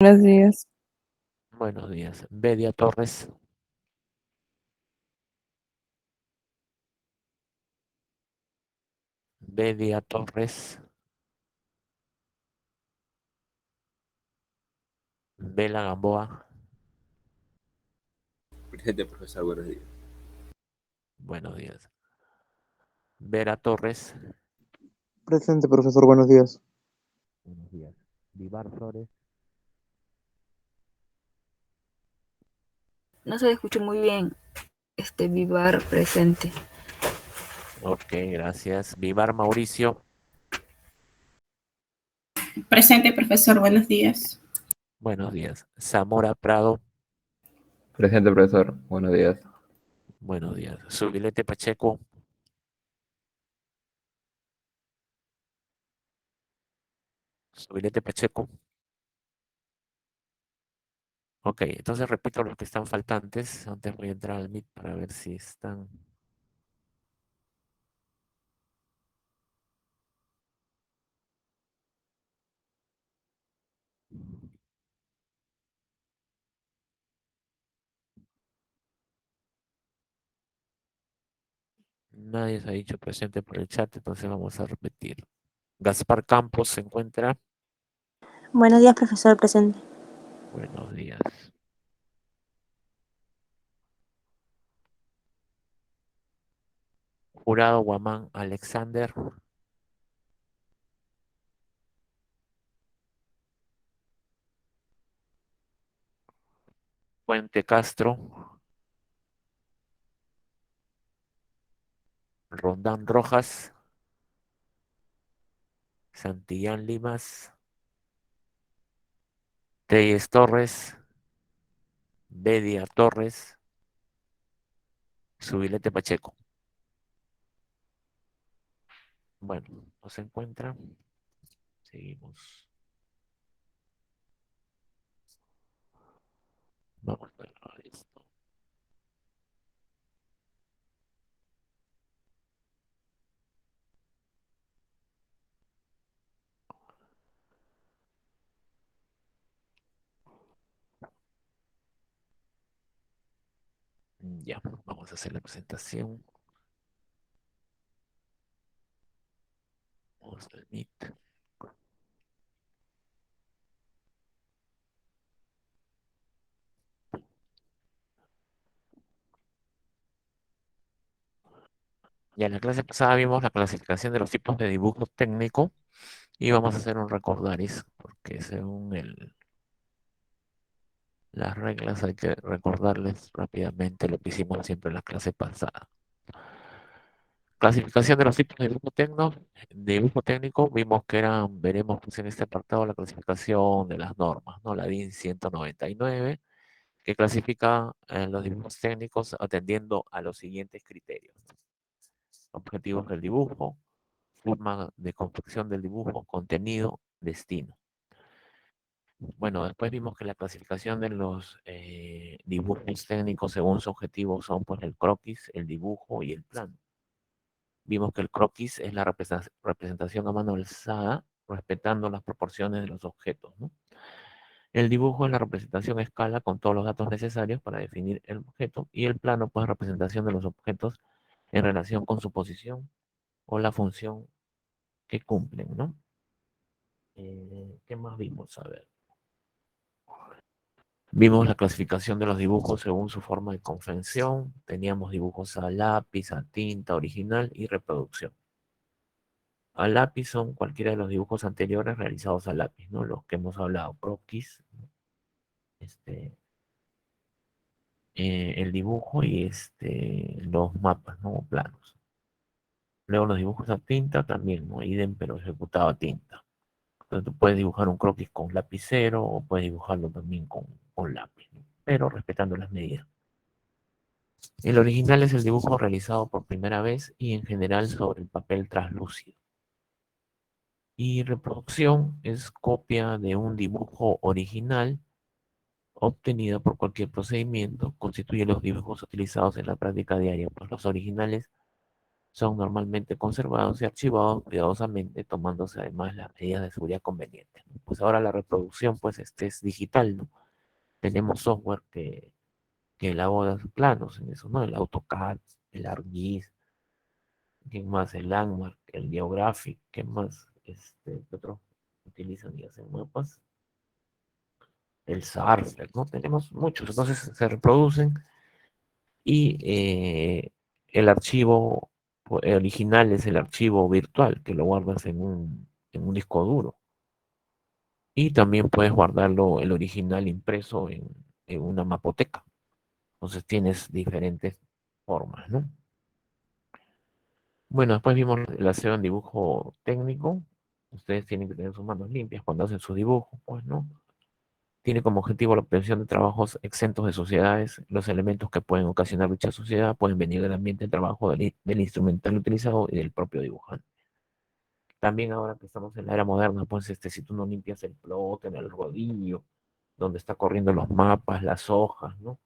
Buenos días. Buenos días. Bedia Torres. Bedia Torres. Bela Gamboa. Presente, profesor, buenos días. Buenos días. Vera Torres. Presente, profesor, buenos días. Buenos días. Vivar Flores. No se escuchó muy bien. Vivar presente. Ok, gracias. Vivar Mauricio. Presente, profesor, buenos días. Buenos días. Zamora Prado. Presente, profesor. Buenos días. Buenos días. Subilete Pacheco. Subilete Pacheco. Ok, entonces repito los que están faltantes. Antes voy a entrar al Meet para ver si están. Nadie se ha dicho presente por el chat, entonces vamos a repetir. Gaspar Campos se encuentra. Buenos días, profesor presente. Buenos días. Jurado Guamán Alexander. Puente Castro. Rondán Rojas. Santillán Limas. Telles Torres. Bedia Torres. Subilete Pacheco. Bueno, no se encuentra. Seguimos. Vamos a ver esto. Ya, vamos a hacer la presentación. Vamos al Meet. Ya en la clase pasada vimos la clasificación de los tipos de dibujo técnico y vamos a hacer un recordaris porque según las reglas hay que recordarles rápidamente lo que hicimos siempre en la clase pasada. Clasificación de los tipos de dibujo técnico, vimos que veremos pues en este apartado la clasificación de las normas, ¿no? La DIN 199, que clasifica los dibujos técnicos atendiendo a los siguientes criterios: objetivos del dibujo, forma de confección del dibujo, contenido, destino. Bueno, después vimos que la clasificación de los dibujos técnicos según su objetivo son pues el croquis, el dibujo y el plano. Vimos que el croquis es la representación a mano alzada, respetando las proporciones de los objetos, ¿no? El dibujo es la representación a escala con todos los datos necesarios para definir el objeto, y el plano, pues, representación de los objetos en relación con su posición o la función que cumplen, ¿no? ¿Qué más vimos? A ver. Vimos la clasificación de los dibujos según su forma de confección. Teníamos dibujos a lápiz, a tinta, original y reproducción. A lápiz son cualquiera de los dibujos anteriores realizados a lápiz, ¿no? Los que hemos hablado, croquis, este, el dibujo y los mapas, ¿no? Planos. Luego los dibujos a tinta también, ¿no? Idem, pero ejecutado a tinta. Entonces tú puedes dibujar un croquis con lapicero o puedes dibujarlo también con lápiz, ¿no? Pero respetando las medidas. El original es el dibujo realizado por primera vez y en general sobre el papel translúcido. Y reproducción es copia de un dibujo original obtenida por cualquier procedimiento, constituye los dibujos utilizados en la práctica diaria, pues los originales son normalmente conservados y archivados cuidadosamente, tomándose además las medidas de seguridad convenientes, ¿no? Pues ahora la reproducción, pues, es digital, ¿no? Tenemos software que elabora planos en eso, ¿no? El AutoCAD, el ArcGIS, ¿qué más? El Landmark, el Geographic, ¿qué más? ¿Qué otros utilizan y hacen mapas? El Surfer, ¿no? Tenemos muchos, entonces se reproducen y el archivo original es el archivo virtual que lo guardas en un disco duro. Y también puedes guardarlo, el original impreso en una mapoteca. Entonces tienes diferentes formas, ¿no? Bueno, después vimos el aseo en dibujo técnico. Ustedes tienen que tener sus manos limpias cuando hacen sus dibujos, pues, ¿no? Tiene como objetivo la obtención de trabajos exentos de suciedades. Los elementos que pueden ocasionar dicha suciedad pueden venir del ambiente de trabajo, del instrumental utilizado y del propio dibujante. También ahora que estamos en la era moderna, pues si tú no limpias el plot en el rodillo, donde está corriendo los mapas, las hojas, ¿no?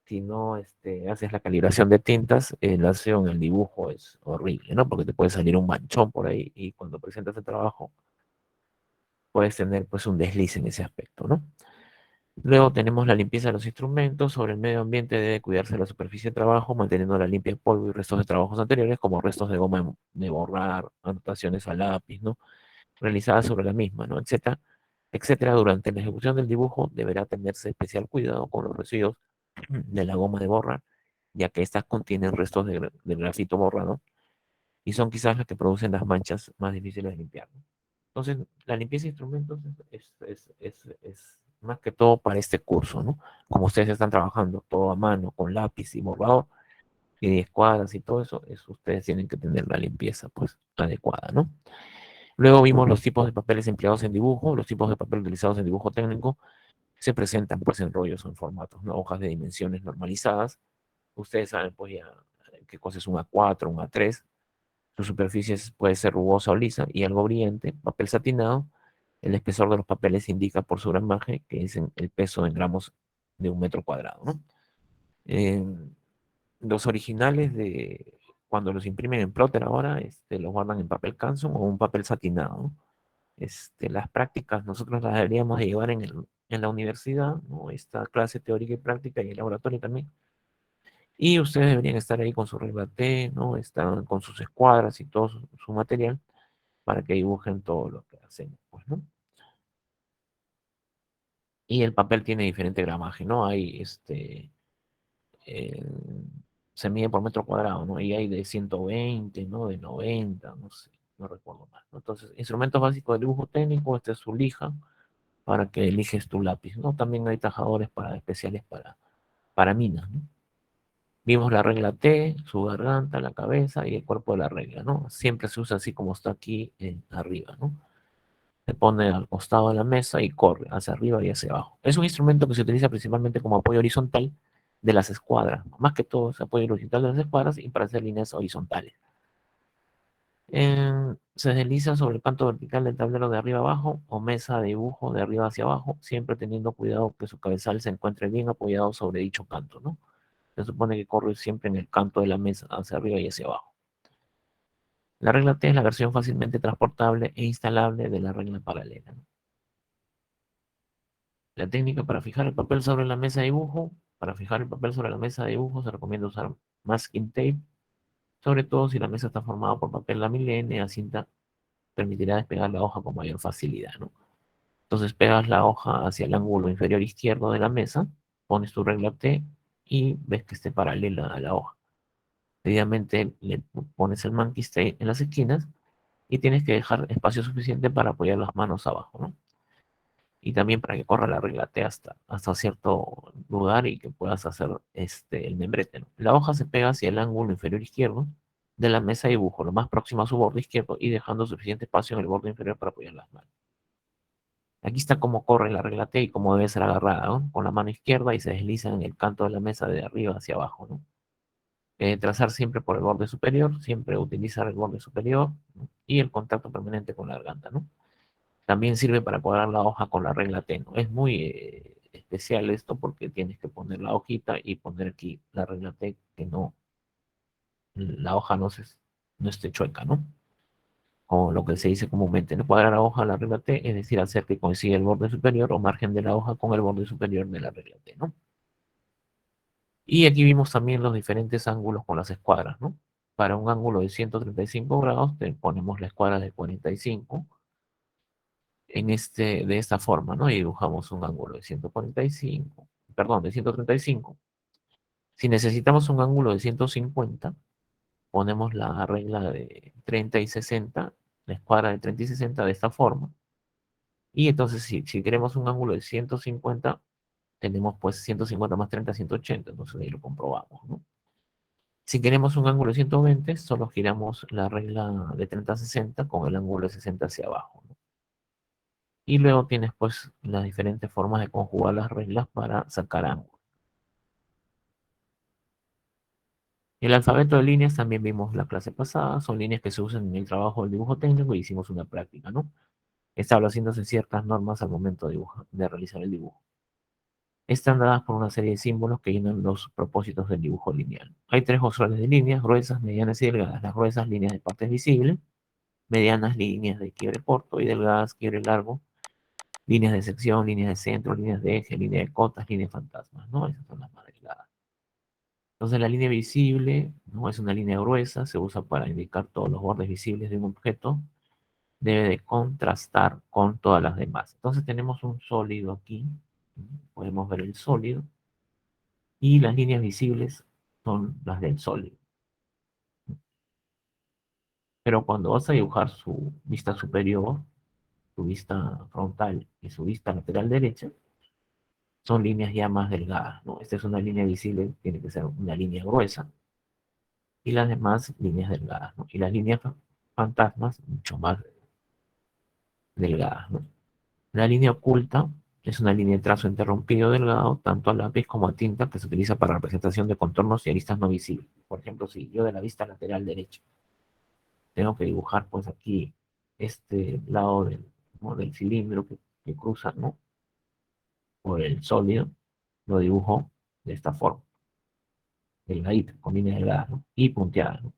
Si no haces la calibración de tintas, el aseo en el dibujo es horrible, ¿no? Porque te puede salir un manchón por ahí y cuando presentas el trabajo puedes tener pues un desliz en ese aspecto, ¿no? Luego tenemos la limpieza de los instrumentos. Sobre el medio ambiente debe cuidarse la superficie de trabajo, manteniendo la limpia de polvo y restos de trabajos anteriores, como restos de goma de borrar, anotaciones a lápiz, ¿no? Realizadas sobre la misma, ¿no? Etcétera, etcétera. Durante la ejecución del dibujo deberá tenerse especial cuidado con los residuos de la goma de borrar, ya que estas contienen restos de grafito borrado y son quizás las que producen las manchas más difíciles de limpiar, ¿no? Entonces, la limpieza de instrumentos es más que todo para este curso, ¿no? Como ustedes están trabajando todo a mano, con lápiz y borrador, y 10 cuadras y todo eso, ustedes tienen que tener la limpieza, pues, adecuada, ¿no? Luego vimos los tipos de papeles empleados en dibujo. Los tipos de papel utilizados en dibujo técnico se presentan, pues, en rollos o en formatos, ¿no? Hojas de dimensiones normalizadas. Ustedes saben, pues, ya qué cosa es un A4, un A3. Su superficie puede ser rugosa o lisa y algo brillante. Papel satinado. El espesor de los papeles indica por su gramaje, que es el peso en gramos de un metro cuadrado, ¿no? Eh, los originales cuando los imprimen en plotter ahora, los guardan en papel canson o un papel satinado, ¿no? Las prácticas nosotros las deberíamos de llevar en la universidad, ¿no? Esta clase teórica y práctica y el laboratorio también. Y ustedes deberían estar ahí con su regla T, ¿no? Están con sus escuadras y todo su material para que dibujen todo lo que hacen, pues, ¿no? Y el papel tiene diferente gramaje, ¿no? Hay eh, se mide por metro cuadrado, ¿no? Y hay de 120, ¿no? De 90, no sé, no recuerdo más, ¿no? Entonces, instrumentos básicos de dibujo técnico, es su lija para que eliges tu lápiz, ¿no? También hay tajadores especiales para minas, ¿no? Vimos la regla T, su garganta, la cabeza y el cuerpo de la regla, ¿no? Siempre se usa así como está aquí arriba, ¿no? Se pone al costado de la mesa y corre hacia arriba y hacia abajo. Es un instrumento que se utiliza principalmente como apoyo horizontal de las escuadras, más que todo es apoyo horizontal de las escuadras y para hacer líneas horizontales. Se desliza sobre el canto vertical del tablero de arriba abajo o mesa de dibujo de arriba hacia abajo, siempre teniendo cuidado que su cabezal se encuentre bien apoyado sobre dicho canto, ¿no? Se supone que corre siempre en el canto de la mesa hacia arriba y hacia abajo. La regla T es la versión fácilmente transportable e instalable de la regla paralela, ¿no? La técnica para fijar el papel sobre la mesa de dibujo. Para fijar el papel sobre la mesa de dibujo se recomienda usar masking tape, sobre todo si la mesa está formada por papel lamilene. La cinta permitirá despegar la hoja con mayor facilidad, ¿no? Entonces pegas la hoja hacia el ángulo inferior izquierdo de la mesa, pones tu regla T y ves que esté paralela a la hoja. Seguidamente le pones el masking tape en las esquinas y tienes que dejar espacio suficiente para apoyar las manos abajo, ¿no? Y también para que corra la regla T hasta cierto lugar y que puedas hacer el membrete, ¿no? La hoja se pega hacia el ángulo inferior izquierdo de la mesa de dibujo, lo más próximo a su borde izquierdo y dejando suficiente espacio en el borde inferior para apoyar las manos. Aquí está cómo corre la regla T y cómo debe ser agarrada, ¿no? Con la mano izquierda y se desliza en el canto de la mesa de arriba hacia abajo, ¿no? Trazar siempre por el borde superior, siempre utilizar el borde superior, ¿no? Y el contacto permanente con la garganta, ¿no? También sirve para cuadrar la hoja con la regla T, ¿no? Es muy especial esto porque tienes que poner la hojita y poner aquí la regla T, que no, la hoja no se no esté chueca, ¿no? O lo que se dice comúnmente, ¿no? Cuadrar la hoja a la regla T, es decir, hacer que coincida el borde superior o margen de la hoja con el borde superior de la regla T, ¿no? Y aquí vimos también los diferentes ángulos con las escuadras, ¿no? Para un ángulo de 135 grados, ponemos la escuadra de 45 de esta forma, ¿no? Y dibujamos un ángulo de 145, perdón, de 135. Si necesitamos un ángulo de 150, ponemos la regla de 30 y 60, la escuadra de 30 y 60 de esta forma. Y entonces, si queremos un ángulo de 150, tenemos pues 150 más 30, 180. Entonces ahí lo comprobamos, ¿no? Si queremos un ángulo de 120, solo giramos la regla de 30 a 60 con el ángulo de 60 hacia abajo, ¿no? Y luego tienes pues las diferentes formas de conjugar las reglas para sacar ángulos. El alfabeto de líneas también vimos la clase pasada, son líneas que se usan en el trabajo del dibujo técnico y hicimos una práctica, ¿no? Estableciéndose ciertas normas al momento de realizar el dibujo. Están dadas por una serie de símbolos que llenan los propósitos del dibujo lineal. Hay tres órdenes de líneas: gruesas, medianas y delgadas. Las gruesas, líneas de partes visibles; medianas, líneas de quiebre corto; y delgadas, quiebre largo, líneas de sección, líneas de centro, líneas de eje, líneas de cotas, líneas fantasmas, ¿no? Esas son las más delgadas. Entonces la línea visible, ¿no? Es una línea gruesa, se usa para indicar todos los bordes visibles de un objeto, debe de contrastar con todas las demás. Entonces tenemos un sólido aquí, podemos ver el sólido, y las líneas visibles son las del sólido. Pero cuando vas a dibujar su vista superior, su vista frontal y su vista lateral derecha, son líneas ya más delgadas, ¿no? Esta es una línea visible, tiene que ser una línea gruesa, y las demás líneas delgadas, ¿no? Y las líneas fantasmas mucho más delgadas, ¿no? La línea oculta es una línea de trazo interrumpido delgado, tanto a lápiz como a tinta, que se utiliza para representación de contornos y aristas no visibles. Por ejemplo, si yo de la vista lateral derecha tengo que dibujar pues aquí este lado ¿no? del cilindro que cruza, ¿no? Por el sólido, lo dibujo de esta forma, delgadita, con líneas delgadas, ¿no? Y punteadas, ¿no?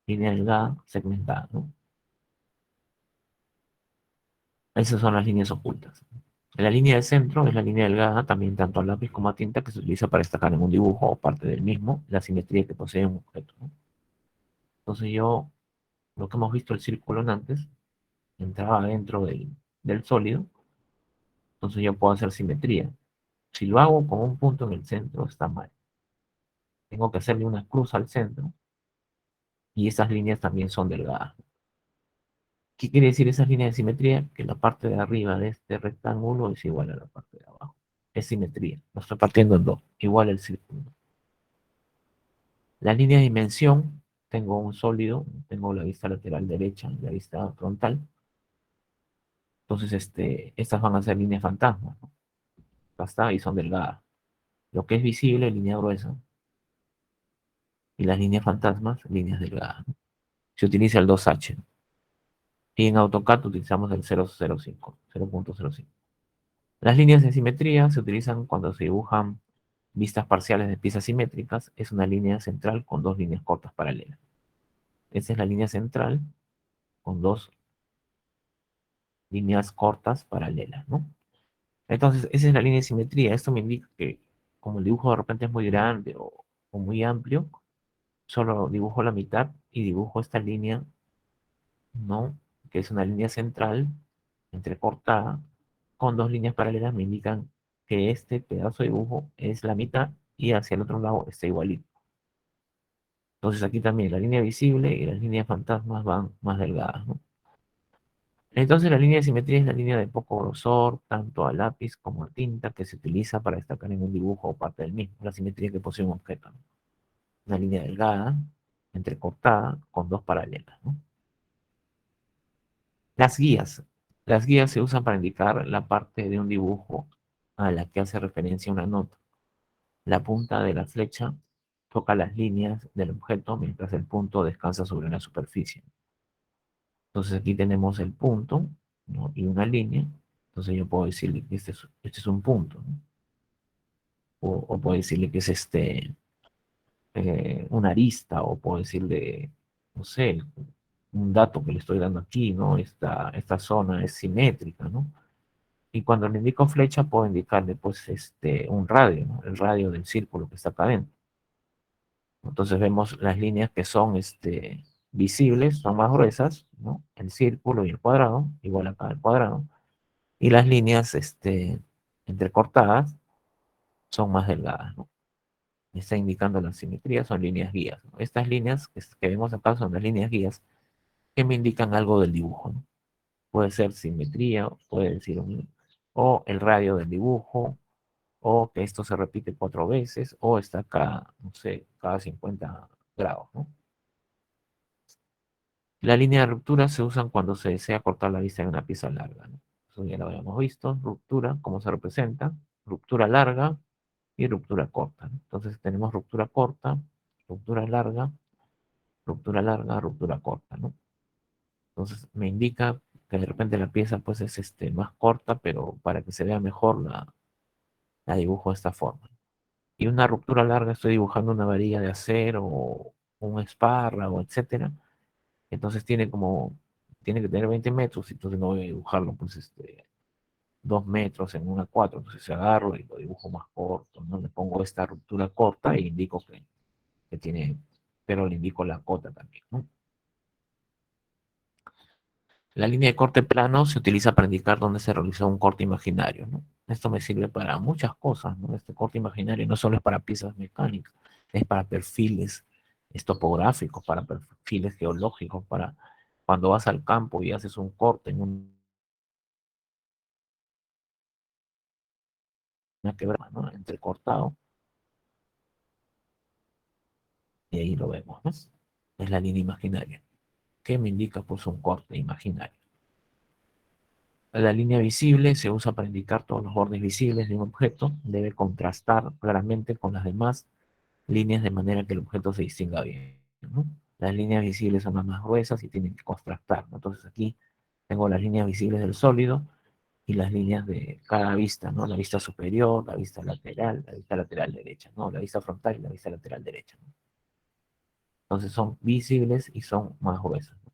Línea delgada, segmentada, ¿no? Esas son las líneas ocultas. La línea de centro es la línea delgada, también tanto a lápiz como a tinta, que se utiliza para destacar en un dibujo o parte del mismo la simetría que posee un objeto, ¿no? Entonces lo que hemos visto el círculo antes, entraba dentro del sólido, entonces yo puedo hacer simetría. Si lo hago con un punto en el centro, está mal. Tengo que hacerle una cruz al centro, y esas líneas también son delgadas. ¿Qué quiere decir esas líneas de simetría? Que la parte de arriba de este rectángulo es igual a la parte de abajo. Es simetría. Lo estoy partiendo en dos. Igual el círculo. La línea de dimensión, tengo un sólido, tengo la vista lateral derecha y la vista frontal. Entonces, estas van a ser líneas fantasmas, ¿no? Basta, y son delgadas. Lo que es visible, línea gruesa. Y las líneas fantasmas, líneas delgadas, ¿no? Se utiliza el 2H. Y en AutoCAD utilizamos el 0.05. Las líneas de simetría se utilizan cuando se dibujan vistas parciales de piezas simétricas. Es una línea central con dos líneas cortas paralelas. Esta es la línea central con dos líneas cortas paralelas, ¿no? Entonces, esa es la línea de simetría. Esto me indica que como el dibujo de repente es muy grande o muy amplio, solo dibujo la mitad y dibujo esta línea, ¿no? Que es una línea central entrecortada con dos líneas paralelas, me indican que este pedazo de dibujo es la mitad y hacia el otro lado está igualito. Entonces aquí también la línea visible y las líneas fantasmas van más delgadas, ¿no? Entonces la línea de simetría es la línea de poco grosor, tanto a lápiz como a tinta, que se utiliza para destacar en un dibujo o parte del mismo, la simetría que posee un objeto, ¿no? Una línea delgada, entrecortada, con dos paralelas, ¿no? Las guías. Las guías se usan para indicar la parte de un dibujo a la que hace referencia una nota. La punta de la flecha toca las líneas del objeto mientras el punto descansa sobre la superficie. Entonces aquí tenemos el punto, ¿no? Y una línea. Entonces yo puedo decirle que este es un punto, ¿no? O puedo decirle que es una arista, o puedo decirle no sé, un dato que le estoy dando aquí, ¿no? Esta zona es simétrica, ¿no? Y cuando le indico flecha, puedo indicarle, pues, un radio, ¿no? El radio del círculo que está acá adentro. Entonces vemos las líneas que son, visibles, son más gruesas, ¿no? El círculo y el cuadrado, igual acá el cuadrado. Y las líneas, entrecortadas son más delgadas, ¿no? Me está indicando la simetría, son líneas guías, ¿no? Estas líneas que vemos acá son las líneas guías que me indican algo del dibujo, ¿no? Puede ser simetría, puede decir o el radio del dibujo, o que esto se repite 4 veces, o está acá, no sé, cada 50 grados, ¿no? La línea de ruptura se usa cuando se desea cortar la vista de una pieza larga, ¿no? Eso ya lo habíamos visto, ruptura, cómo se representa, ruptura larga y ruptura corta, ¿no? Entonces tenemos ruptura corta, ruptura larga, ruptura larga, ruptura corta, ¿no? Entonces me indica que de repente la pieza pues es más corta, pero para que se vea mejor la dibujo de esta forma. Y una ruptura larga estoy dibujando una varilla de acero o un espárrago, etcétera. Entonces tiene que tener 20 metros, entonces no voy a dibujarlo pues 2 metros en una 4, entonces agarro y lo dibujo más corto, ¿no? Le pongo esta ruptura corta e indico que tiene, pero le indico la cota también, ¿no? La línea de corte plano se utiliza para indicar dónde se realizó un corte imaginario, ¿no? Esto me sirve para muchas cosas, ¿no? Este corte imaginario no solo es para piezas mecánicas, es para perfiles topográficos, para perfiles geológicos, para cuando vas al campo y haces un corte en una quebrada, ¿no? Entrecortado, y ahí lo vemos, ¿no? Es la línea imaginaria, que me indica pues un corte imaginario. La línea visible se usa para indicar todos los bordes visibles de un objeto. Debe contrastar claramente con las demás líneas de manera que el objeto se distinga bien, ¿no? Las líneas visibles son las más gruesas y tienen que contrastar, ¿no? Entonces aquí tengo las líneas visibles del sólido y las líneas de cada vista, ¿no? La vista superior, la vista lateral derecha, ¿no? La vista frontal y la vista lateral derecha, ¿no? Entonces son visibles y son más gruesas, ¿no?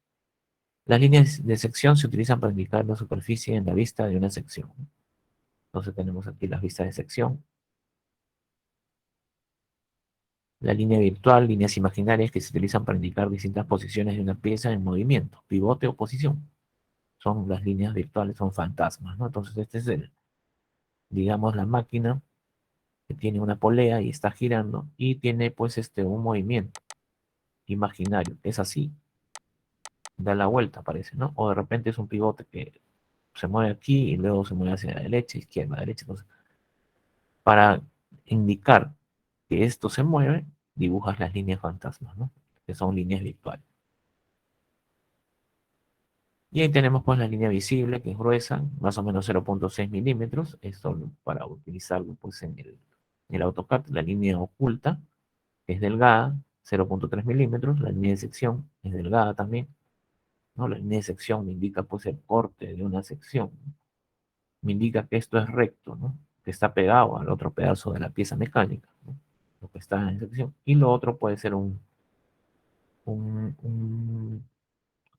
Las líneas de sección se utilizan para indicar la superficie en la vista de una sección, ¿no? Entonces tenemos aquí las vistas de sección. La línea virtual, líneas imaginarias que se utilizan para indicar distintas posiciones de una pieza en movimiento, pivote o posición. Son las líneas virtuales, son fantasmas, ¿no? Entonces este es digamos, la máquina que tiene una polea y está girando y tiene pues un movimiento imaginario. Es así, da la vuelta, parece, ¿no? O de repente es un pivote que se mueve aquí y luego se mueve hacia la derecha, izquierda, derecha. Entonces, para indicar que esto se mueve, dibujas las líneas fantasmas, ¿no? Que son líneas virtuales. Y ahí tenemos pues la línea visible, que es gruesa, más o menos 0.6 milímetros. Esto para utilizarlo pues en el AutoCAD. La línea oculta, que es delgada, 0.3 milímetros. La línea de sección es delgada también, ¿no? La línea de sección me indica pues el corte de una sección, ¿no? Me indica que esto es recto, ¿no? Que está pegado al otro pedazo de la pieza mecánica, ¿no? Lo que está en sección. Y lo otro puede ser un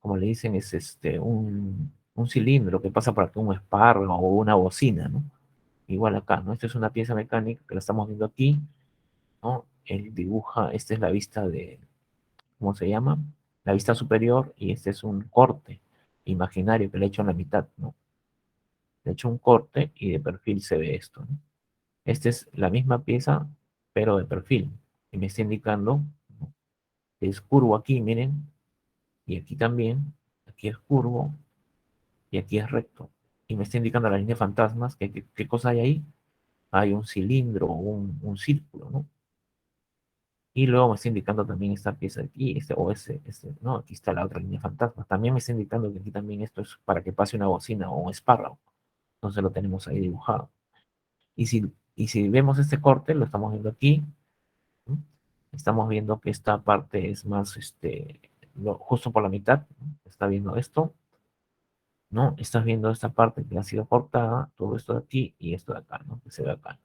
como le dicen, es un cilindro que pasa por aquí, un espárrago o una bocina, ¿no? Igual acá, ¿no? Esta es una pieza mecánica que la estamos viendo aquí, ¿no? Él dibuja, esta es la vista ¿cómo se llama? La vista superior y este es un corte imaginario que le he hecho en la mitad, ¿no? Le he hecho un corte y de perfil se ve esto, ¿no? Esta es la misma pieza, pero de perfil. Y me está indicando, ¿no? Que es curvo aquí, miren, y aquí también, aquí es curvo, y aquí es recto. Y me está indicando la línea de fantasmas, ¿qué cosa hay ahí? Hay un cilindro o un círculo, ¿no? Y luego me está indicando también esta pieza de aquí, ¿no? Aquí está la otra línea de fantasmas. También me está indicando que aquí también esto es para que pase una bocina o un espárrago. Entonces lo tenemos ahí dibujado. Y si vemos este corte, lo estamos viendo aquí, ¿no? Estamos viendo que esta parte es más, justo por la mitad, ¿no? Está viendo esto, ¿no? Estás viendo esta parte que ha sido cortada, todo esto de aquí y esto de acá, ¿no? Que se ve acá.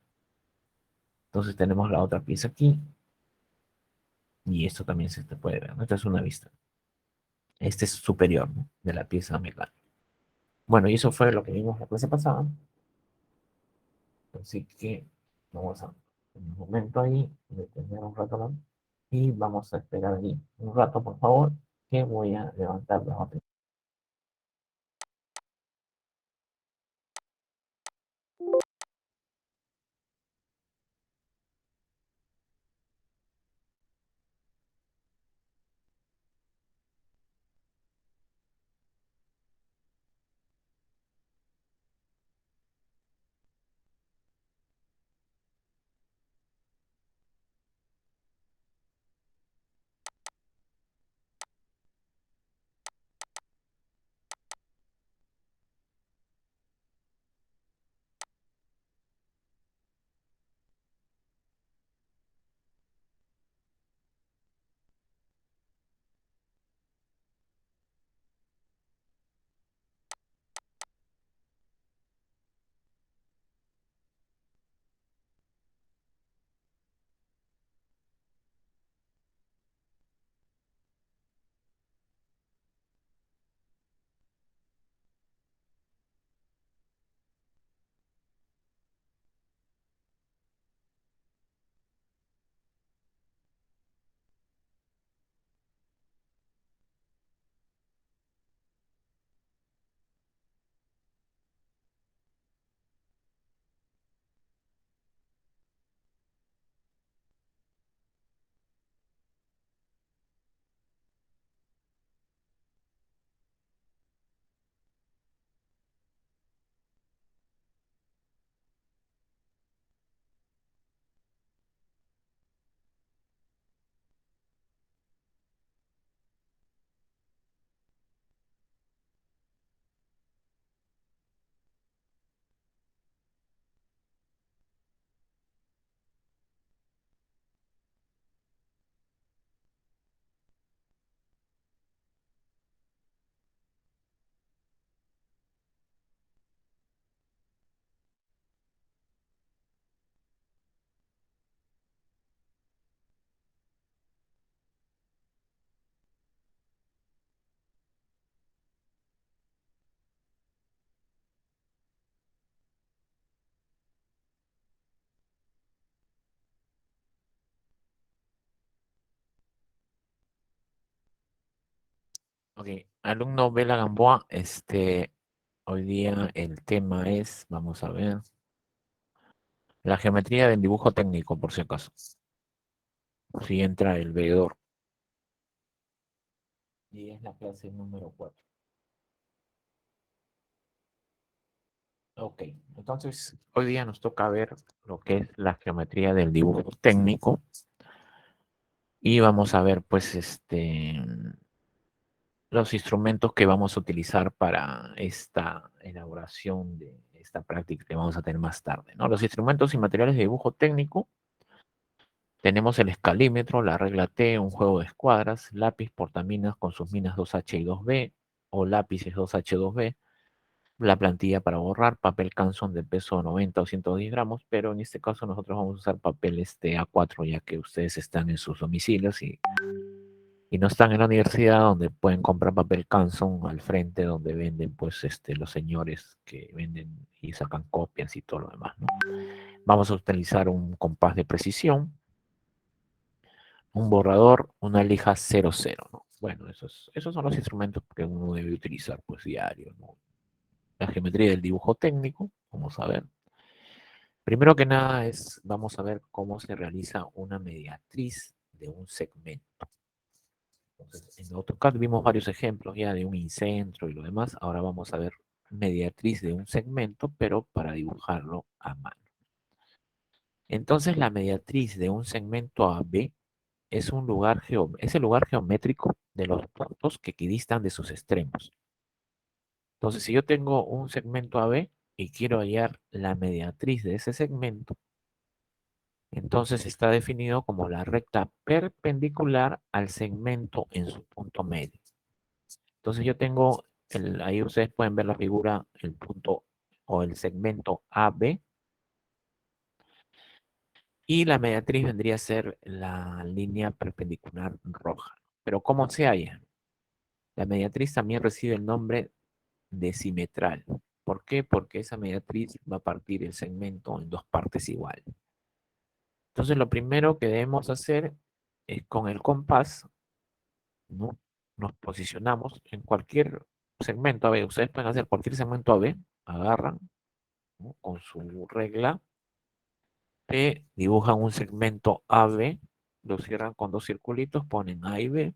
Entonces tenemos la otra pieza aquí y esto también se te puede ver, ¿no? Esta es una vista. Este es superior, ¿no? De la pieza mecánica. Bueno, y eso fue lo que vimos la clase pasada. Así que vamos a un momento ahí, detener un rato ¿no? Y vamos a esperar ahí un rato, por favor, que voy a levantar la batería. Ok, alumno Vela Gamboa, hoy día el tema es, vamos a ver, la geometría del dibujo técnico, por si acaso. Si entra el veedor. Y es la clase número 4. Ok, entonces hoy día nos toca ver lo que es la geometría del dibujo técnico y vamos a ver pues los instrumentos que vamos a utilizar para esta elaboración de esta práctica que vamos a tener más tarde, ¿no? Los instrumentos y materiales de dibujo técnico, tenemos el escalímetro, la regla T, un juego de escuadras, lápiz portaminas con sus minas 2H y 2B o lápices 2H 2B, la plantilla para borrar, papel Canson de peso 90 o 110 gramos, pero en este caso nosotros vamos a usar papel A4 ya que ustedes están en sus domicilios y no están en la universidad donde pueden comprar papel Canson al frente donde venden pues los señores que venden y sacan copias y todo lo demás, ¿no? Vamos a utilizar un compás de precisión, un borrador, una lija 00, ¿no? Bueno, esos son los instrumentos que uno debe utilizar pues diario, ¿no? La geometría del dibujo técnico, vamos a ver. Primero que nada vamos a ver cómo se realiza una mediatriz de un segmento. Entonces, en AutoCAD vimos varios ejemplos ya de un incentro y lo demás. Ahora vamos a ver mediatriz de un segmento, pero para dibujarlo a mano. Entonces, la mediatriz de un segmento AB es el lugar geométrico de los puntos que equidistan de sus extremos. Entonces, si yo tengo un segmento AB y quiero hallar la mediatriz de ese segmento, entonces está definido como la recta perpendicular al segmento en su punto medio. Entonces yo tengo, ahí ustedes pueden ver la figura, el punto o el segmento AB, y la mediatriz vendría a ser la línea perpendicular roja. Pero ¿cómo se halla? La mediatriz también recibe el nombre de simetral. ¿Por qué? Porque esa mediatriz va a partir el segmento en dos partes iguales. Entonces, lo primero que debemos hacer es con el compás, ¿no? Nos posicionamos en cualquier segmento AB. Ustedes pueden hacer cualquier segmento AB, agarran, ¿no? Con su regla P, dibujan un segmento AB, lo cierran con dos circulitos, ponen A y B,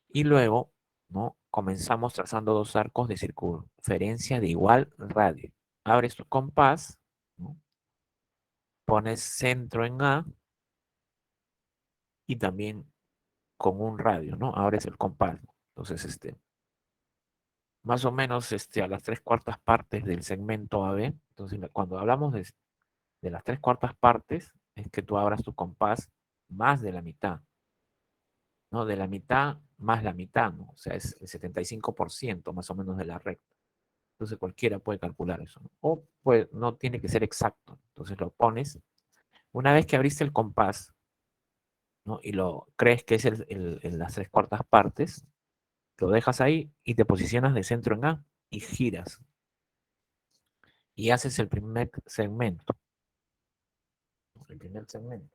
y luego, ¿no? Comenzamos trazando dos arcos de circunferencia de igual radio. Abres tu compás, ¿no? Pones centro en A y también con un radio, ¿no? Abres el compás. Entonces, más o menos a las 3/4 partes del segmento AB. Entonces, cuando hablamos de las 3/4 partes, es que tú abras tu compás más de la mitad, ¿no? De la mitad más la mitad, ¿no? O sea, es el 75% más o menos de la recta. Entonces cualquiera puede calcular eso, ¿no? O pues no tiene que ser exacto. Entonces lo pones. Una vez que abriste el compás, ¿no? Y lo crees que es las 3/4 partes, lo dejas ahí y te posicionas de centro en A y giras. Y haces el primer segmento. El primer segmento.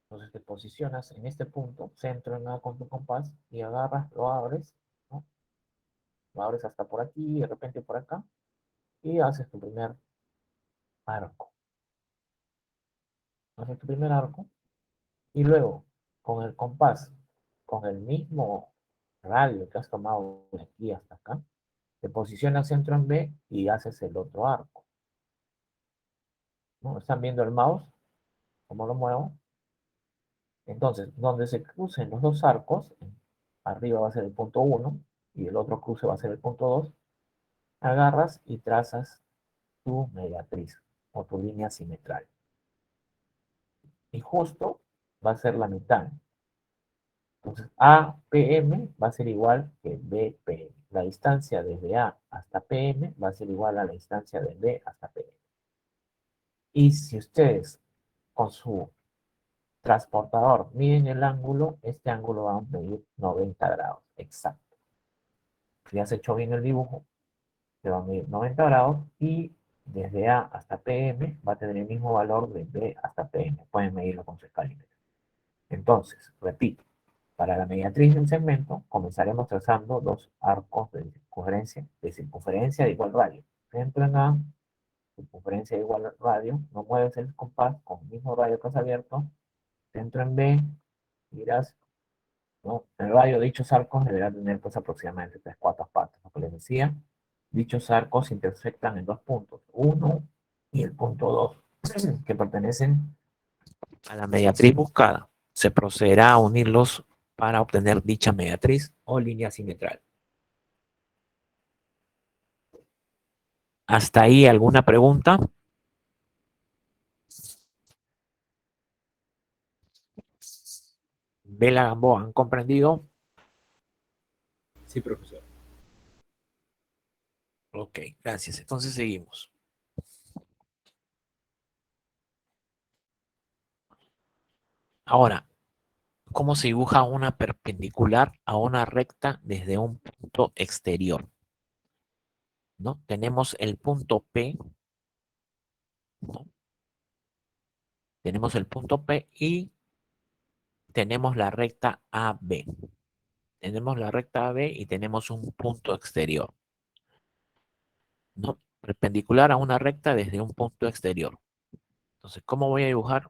Entonces te posicionas en este punto, centro en A con tu compás, y agarras, lo abres, ¿no? Lo abres hasta por aquí, de repente por acá, y haces tu primer arco. Haces tu primer arco, y luego, con el compás, con el mismo radio que has tomado de aquí hasta acá, te posicionas centro en B y haces el otro arco, ¿no? ¿Están viendo el mouse? ¿Cómo lo muevo? Entonces, donde se crucen los dos arcos, arriba va a ser el punto 1 y el otro cruce va a ser el punto 2, agarras y trazas tu mediatriz o tu línea simetral. Y justo va a ser la mitad. Entonces, APM va a ser igual que BPM. La distancia desde A hasta PM va a ser igual a la distancia de B hasta PM. Y si ustedes con su transportador miden el ángulo, este ángulo va a medir 90 grados, exacto. Si has hecho bien el dibujo, te va a medir 90 grados y desde A hasta PM va a tener el mismo valor de B hasta PM. Pueden medirlo con su escalímetro. Entonces, repito, para la mediatriz del segmento comenzaremos trazando dos arcos de circunferencia de igual radio. Centro en A, circunferencia de igual radio, no mueves el compás con el mismo radio que has abierto. Centro en B, miras, ¿no? El radio de dichos arcos deberá tener pues aproximadamente 3/4 partes, lo que les decía. Dichos arcos intersectan en dos puntos, 1 y el punto 2, que pertenecen a la mediatriz buscada. Se procederá a unirlos para obtener dicha mediatriz o línea simetral. ¿Hasta ahí alguna pregunta? Vela Gamboa, ¿han comprendido? Sí, profesor. Ok, gracias. Entonces seguimos. Ahora, ¿cómo se dibuja una perpendicular a una recta desde un punto exterior? ¿No? Tenemos el punto P, ¿no? Tenemos el punto P y tenemos la recta AB. Tenemos la recta AB y tenemos un punto exterior, ¿no? Perpendicular a una recta desde un punto exterior. Entonces, ¿cómo voy a dibujar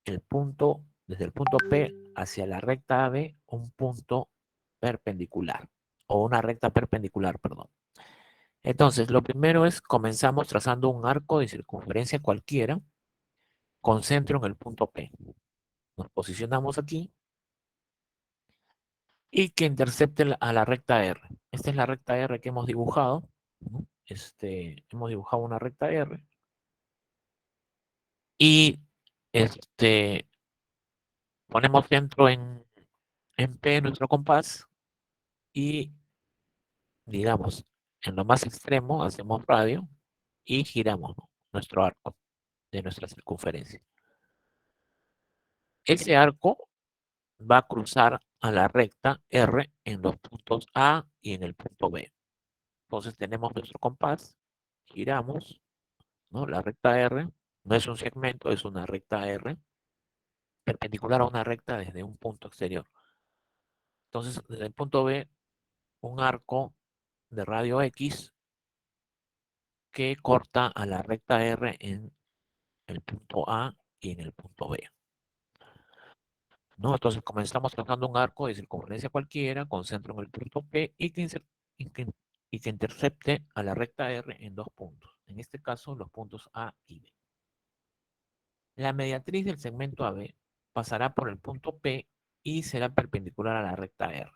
el punto, desde el punto P hacia la recta AB, un punto perpendicular, o una recta perpendicular, perdón? Entonces, lo primero es, comenzamos trazando un arco de circunferencia cualquiera, con centro en el punto P. Nos posicionamos aquí y que intercepte a la recta R. Esta es la recta R que hemos dibujado, ¿no? Hemos dibujado una recta R y ponemos centro en P, nuestro compás, y digamos, en lo más extremo hacemos radio y giramos, ¿no? Nuestro arco de nuestra circunferencia. Ese arco va a cruzar a la recta R en los puntos A y en el punto B. Entonces tenemos nuestro compás, giramos, ¿no? La recta R no es un segmento, es una recta R, perpendicular a una recta desde un punto exterior. Entonces, desde el punto B, un arco de radio X que corta a la recta R en el punto A y en el punto B. ¿No? Entonces comenzamos trazando un arco de circunferencia cualquiera con centro en el punto P y que intercepte a la recta R en dos puntos. En este caso, los puntos A y B. La mediatriz del segmento AB pasará por el punto P y será perpendicular a la recta R.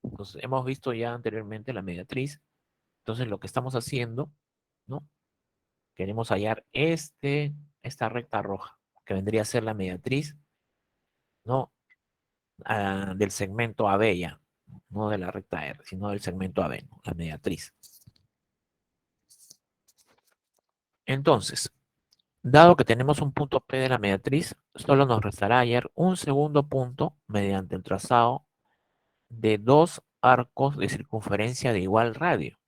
Entonces, hemos visto ya anteriormente la mediatriz. Entonces, lo que estamos haciendo, ¿no? Queremos hallar esta recta roja, que vendría a ser la mediatriz, ¿no? Del segmento AB ya, no de la recta R, sino del segmento AB, ¿no? La mediatriz. Entonces, dado que tenemos un punto P de la mediatriz, solo nos restará hallar un segundo punto mediante el trazado de dos arcos de circunferencia de igual radio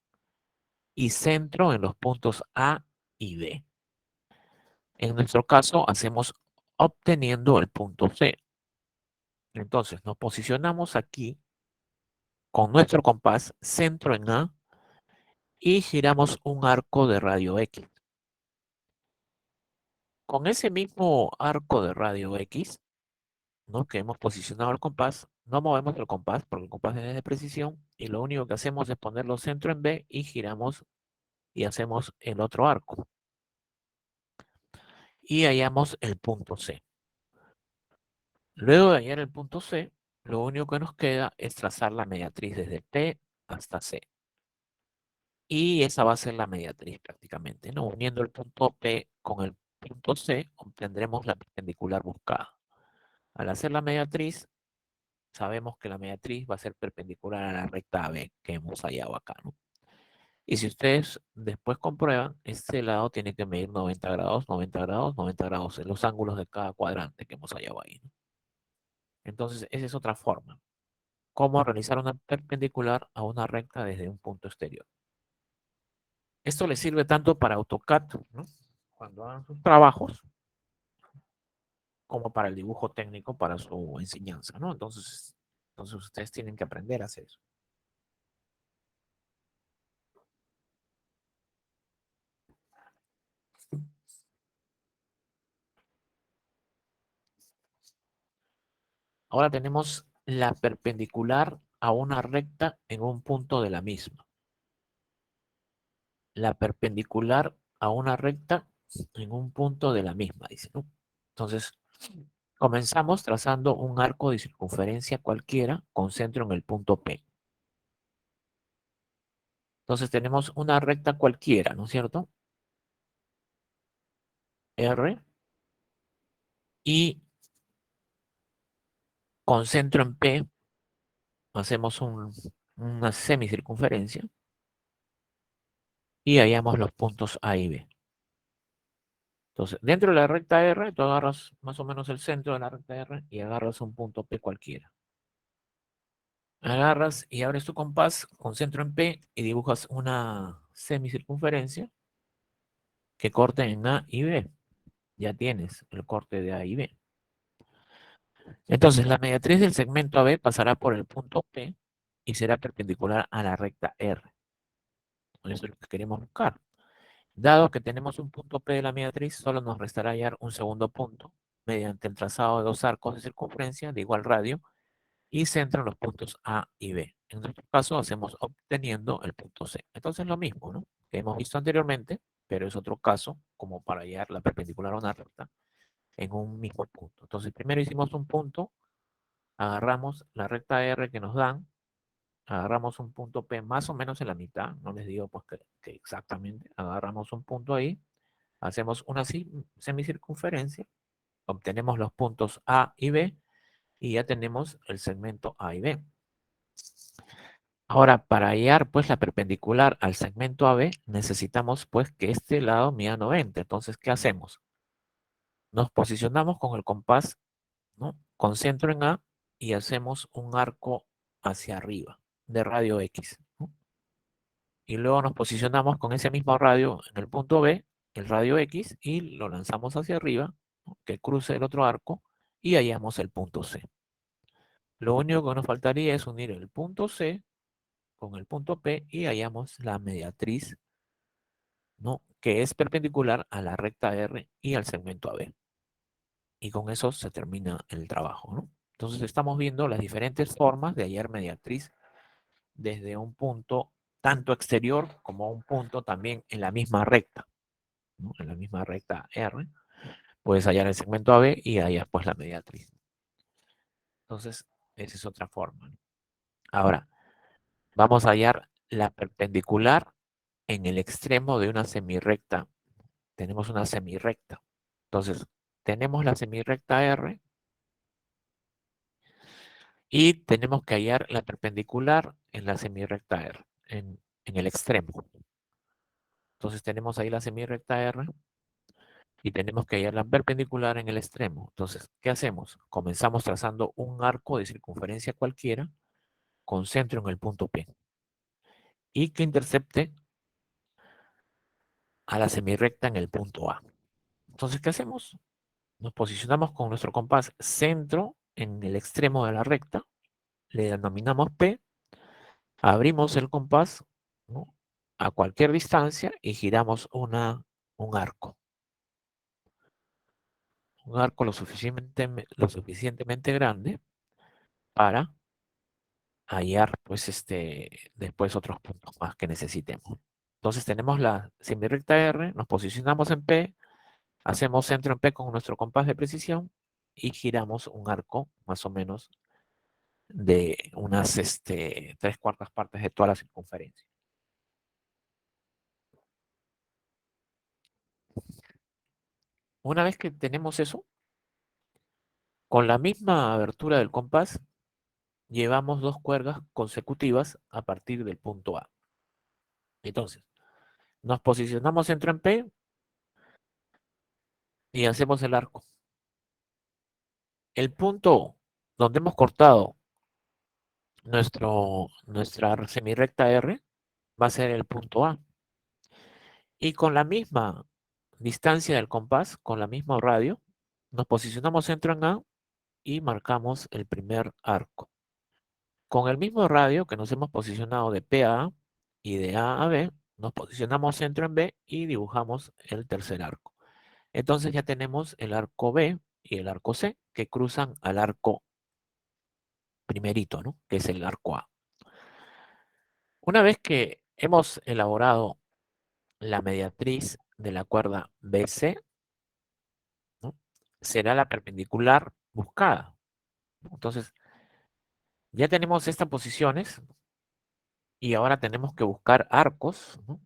y centro en los puntos A y B. En nuestro caso, hacemos obteniendo el punto C. Entonces, nos posicionamos aquí con nuestro compás, centro en A, y giramos un arco de radio X. Con ese mismo arco de radio X, ¿no? Que hemos posicionado el compás, no movemos el compás porque el compás es de precisión y lo único que hacemos es ponerlo centro en B y giramos y hacemos el otro arco. Y hallamos el punto C. Luego de hallar el punto C, lo único que nos queda es trazar la mediatriz desde P hasta C. Y esa va a ser la mediatriz prácticamente, ¿no? Uniendo el punto P con el punto C, obtendremos la perpendicular buscada. Al hacer la mediatriz, sabemos que la mediatriz va a ser perpendicular a la recta AB que hemos hallado acá, ¿no? Y si ustedes después comprueban, este lado tiene que medir 90 grados, 90 grados, 90 grados en los ángulos de cada cuadrante que hemos hallado ahí, ¿no? Entonces, esa es otra forma. Cómo realizar una perpendicular a una recta desde un punto exterior. Esto les sirve tanto para AutoCAD, ¿no? Cuando hagan sus trabajos, como para el dibujo técnico, para su enseñanza, ¿no? Entonces ustedes tienen que aprender a hacer eso. Ahora tenemos la perpendicular a una recta en un punto de la misma. La perpendicular a una recta en un punto de la misma, dice, ¿no? Entonces, comenzamos trazando un arco de circunferencia cualquiera con centro en el punto P. Entonces tenemos una recta cualquiera, ¿no es cierto? R. Y con centro en P hacemos una semicircunferencia y hallamos los puntos A y B. Entonces, dentro de la recta R, tú agarras más o menos el centro de la recta R y agarras un punto P cualquiera. Agarras y abres tu compás con centro en P y dibujas una semicircunferencia que corte en A y B. Ya tienes el corte de A y B. Entonces, la mediatriz del segmento AB pasará por el punto P y será perpendicular a la recta R. Eso es lo que queremos buscar. Dado que tenemos un punto P de la mediatriz, solo nos restará hallar un segundo punto mediante el trazado de dos arcos de circunferencia de igual radio y centro en los puntos A y B. En nuestro caso, hacemos obteniendo el punto C. Entonces, lo mismo, ¿no? Que hemos visto anteriormente, pero es otro caso, como para hallar la perpendicular a una recta en un mismo punto. Entonces, primero hicimos un punto, agarramos la recta R que nos dan, agarramos un punto P más o menos en la mitad, no les digo pues que exactamente, agarramos un punto ahí, hacemos una semicircunferencia, obtenemos los puntos A y B y ya tenemos el segmento A y B. Ahora, para hallar pues la perpendicular al segmento AB, necesitamos pues que este lado mida 90. Entonces, ¿qué hacemos? Nos posicionamos con el compás, ¿no? Con centro en A y hacemos un arco hacia arriba de radio X, ¿no? Y luego nos posicionamos con ese mismo radio en el punto B, el radio X, y lo lanzamos hacia arriba, ¿no? Que cruce el otro arco y hallamos el punto C. Lo único que nos faltaría es unir el punto C con el punto P y hallamos la mediatriz, ¿no? Que es perpendicular a la recta R y al segmento AB. Y con eso se termina el trabajo, ¿no? Entonces estamos viendo las diferentes formas de hallar mediatriz desde un punto tanto exterior como un punto también en la misma recta, ¿no? En la misma recta R. Puedes hallar el segmento AB y hallas pues la mediatriz. Entonces, esa es otra forma, ¿no? Ahora, vamos a hallar la perpendicular en el extremo de una semirrecta. Tenemos una semirrecta. Entonces, tenemos la semirrecta R y tenemos que hallar la perpendicular en la semirrecta R, en el extremo. Entonces, tenemos ahí la semirrecta R y tenemos que hallar la perpendicular en el extremo. Entonces, ¿qué hacemos? Comenzamos trazando un arco de circunferencia cualquiera con centro en el punto P y que intercepte a la semirrecta en el punto A. Entonces, ¿qué hacemos? Nos posicionamos con nuestro compás centro en el extremo de la recta, le denominamos P, abrimos el compás, ¿no? A cualquier distancia y giramos un arco. Un arco lo suficientemente grande para hallar pues después otros puntos más que necesitemos. Entonces tenemos la semirrecta R, nos posicionamos en P, hacemos centro en P con nuestro compás de precisión y giramos un arco más o menos de unas 3/4 partes de toda la circunferencia. Una vez que tenemos eso, con la misma abertura del compás, llevamos 2 cuerdas consecutivas a partir del punto A. Entonces, nos posicionamos centro en P y hacemos el arco. El punto donde hemos cortado nuestra semirrecta R va a ser el punto A. Y con la misma distancia del compás, con la misma radio, nos posicionamos centro en A y marcamos el primer arco. Con el mismo radio que nos hemos posicionado de P a A y de A a B, nos posicionamos centro en B y dibujamos el tercer arco. Entonces ya tenemos el arco B y el arco C que cruzan al arco primerito, ¿no? Que es el arco A. Una vez que hemos elaborado la mediatriz de la cuerda BC, ¿no? Será la perpendicular buscada. Entonces, ya tenemos estas posiciones y ahora tenemos que buscar arcos, ¿no?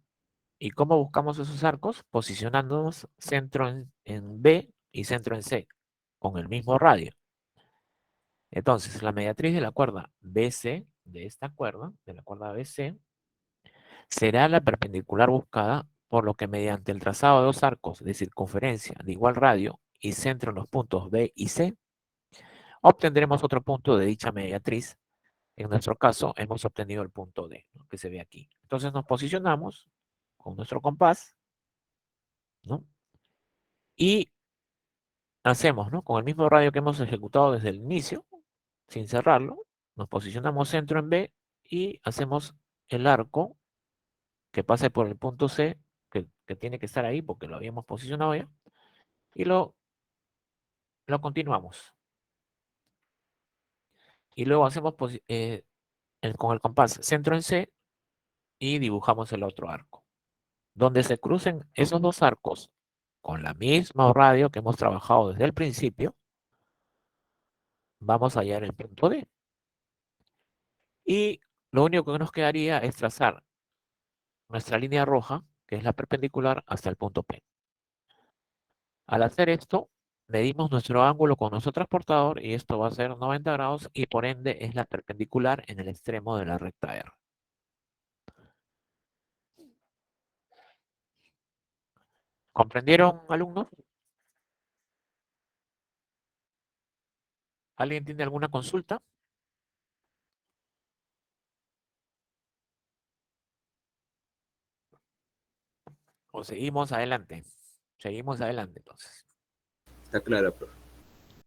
¿Y cómo buscamos esos arcos? Posicionándonos centro en B y centro en C, con el mismo radio. Entonces, la mediatriz de la cuerda BC, de esta cuerda, de la cuerda BC, será la perpendicular buscada, por lo que mediante el trazado de 2 arcos de circunferencia de igual radio y centro en los puntos B y C, obtendremos otro punto de dicha mediatriz. En nuestro caso, hemos obtenido el punto D, ¿no? Que se ve aquí. Entonces nos posicionamos con nuestro compás, ¿no? Y hacemos, ¿no? Con el mismo radio que hemos ejecutado desde el inicio, sin cerrarlo, nos posicionamos centro en B y hacemos el arco que pase por el punto C, que tiene que estar ahí porque lo habíamos posicionado ya, y lo continuamos. Y luego hacemos con el compás centro en C y dibujamos el otro arco. Donde se crucen esos 2 arcos con la misma radio que hemos trabajado desde el principio, vamos a hallar el punto D. Y lo único que nos quedaría es trazar nuestra línea roja, que es la perpendicular, hasta el punto P. Al hacer esto, medimos nuestro ángulo con nuestro transportador y esto va a ser 90 grados y por ende es la perpendicular en el extremo de la recta R. ¿Comprendieron, alumnos? ¿Alguien tiene alguna consulta? ¿O seguimos adelante? Seguimos adelante, entonces. Está clara, profe.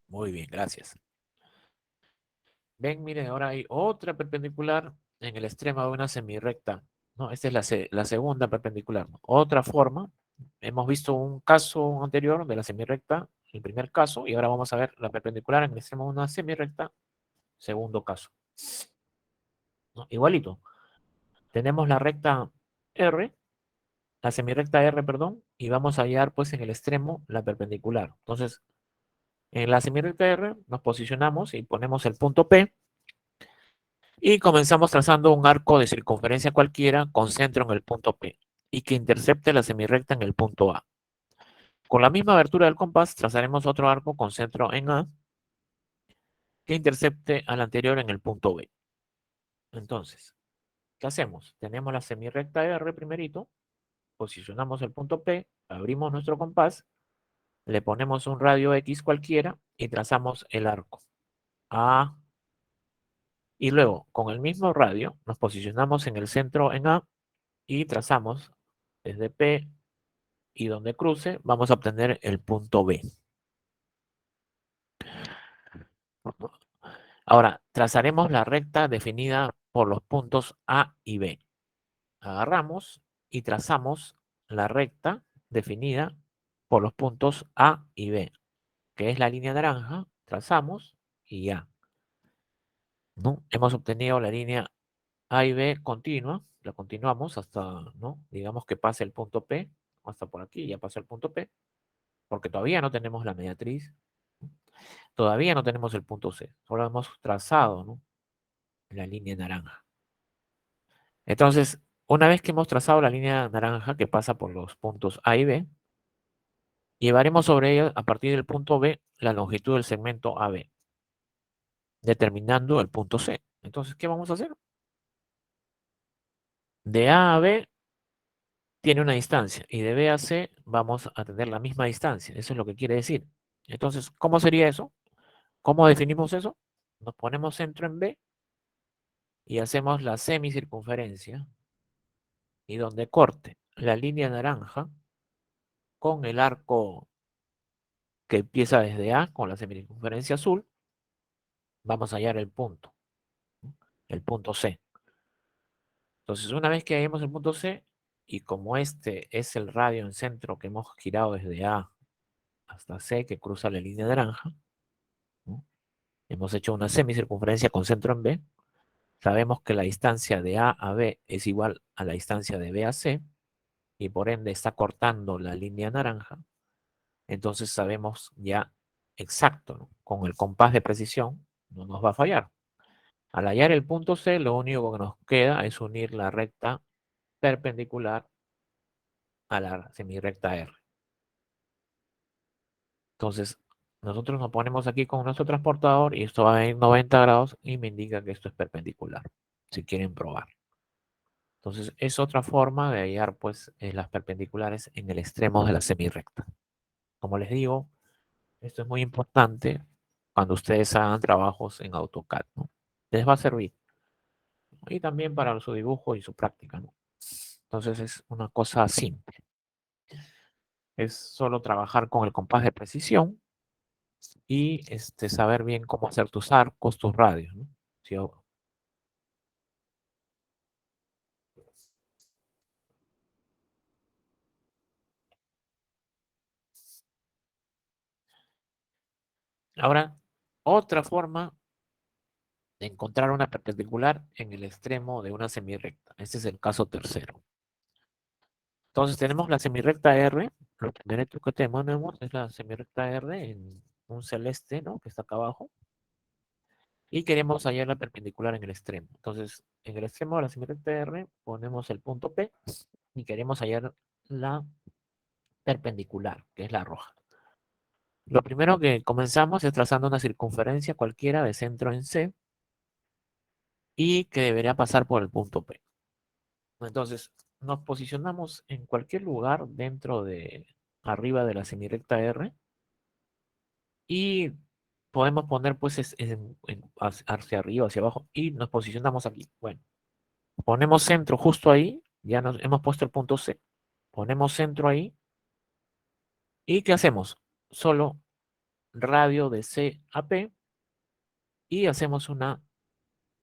Muy bien, gracias. Ven, miren, ahora hay otra perpendicular en el extremo de una semirrecta. No, esta es la segunda perpendicular, ¿no? Otra forma. Hemos visto un caso anterior de la semirrecta, el primer caso, y ahora vamos a ver la perpendicular en el extremo de una semirrecta, segundo caso. ¿No? Igualito. Tenemos la recta R, la semirrecta R, perdón, y vamos a hallar pues en el extremo la perpendicular. Entonces, en la semirrecta R nos posicionamos y ponemos el punto P y comenzamos trazando un arco de circunferencia cualquiera con centro en el punto P y que intercepte la semirrecta en el punto A. Con la misma abertura del compás trazaremos otro arco con centro en A que intercepte al anterior en el punto B. Entonces, ¿qué hacemos? Tenemos la semirrecta R primerito, posicionamos el punto P, abrimos nuestro compás, le ponemos un radio X cualquiera y trazamos el arco A. Y luego, con el mismo radio, nos posicionamos en el centro en A y trazamos desde P y donde cruce, vamos a obtener el punto B. Ahora, trazaremos la recta definida por los puntos A y B. Agarramos y trazamos la recta definida por los puntos A y B, que es la línea naranja, trazamos y ya. ¿No? Hemos obtenido la línea A y B continua, la continuamos hasta, ¿no? Digamos que pase el punto P, hasta por aquí, ya pasó el punto P, porque todavía no tenemos la mediatriz, ¿no? Todavía no tenemos el punto C, solo hemos trazado, ¿no? La línea naranja. Entonces, una vez que hemos trazado la línea naranja que pasa por los puntos A y B, llevaremos sobre ella, a partir del punto B, la longitud del segmento AB, determinando el punto C. Entonces, ¿qué vamos a hacer? De A a B tiene una distancia y de B a C vamos a tener la misma distancia. Eso es lo que quiere decir. Entonces, ¿cómo sería eso? ¿Cómo definimos eso? Nos ponemos centro en B y hacemos la semicircunferencia y donde corte la línea naranja con el arco que empieza desde A con la semicircunferencia azul, vamos a hallar el punto, ¿no? El punto C. Entonces, una vez que hallemos el punto C, y como este es el radio en centro que hemos girado desde A hasta C, que cruza la línea naranja, ¿no? Hemos hecho una semicircunferencia con centro en B, sabemos que la distancia de A a B es igual a la distancia de B a C, y por ende está cortando la línea naranja, entonces sabemos ya exacto, ¿no? Con el compás de precisión no nos va a fallar. Al hallar el punto C, lo único que nos queda es unir la recta perpendicular a la semirrecta R. Entonces, nosotros nos ponemos aquí con nuestro transportador y esto va a ir 90 grados y me indica que esto es perpendicular, si quieren probar. Entonces, es otra forma de hallar pues las perpendiculares en el extremo de la semirrecta. Como les digo, esto es muy importante cuando ustedes hagan trabajos en AutoCAD, ¿no? Les va a servir. Y también para su dibujo y su práctica, ¿no? Entonces es una cosa simple. Es solo trabajar con el compás de precisión y saber bien cómo hacer tus arcos, tus radios, ¿no? Si ahora, otra forma de encontrar una perpendicular en el extremo de una semirrecta. Este es el caso tercero. Entonces tenemos la semirrecta R. Lo primero que tenemos es la semirrecta R en un celeste, ¿no? Que está acá abajo. Y queremos hallar la perpendicular en el extremo. Entonces, en el extremo de la semirrecta R ponemos el punto P y queremos hallar la perpendicular, que es la roja. Lo primero que comenzamos es trazando una circunferencia cualquiera de centro en C y que debería pasar por el punto P. Entonces, nos posicionamos en cualquier lugar dentro de arriba de la semirrecta R y podemos poner pues hacia arriba, hacia abajo y nos posicionamos aquí. Bueno, ponemos centro justo ahí, ya nos hemos puesto el punto C. Ponemos centro ahí y ¿qué hacemos? Solo radio de C a P y hacemos una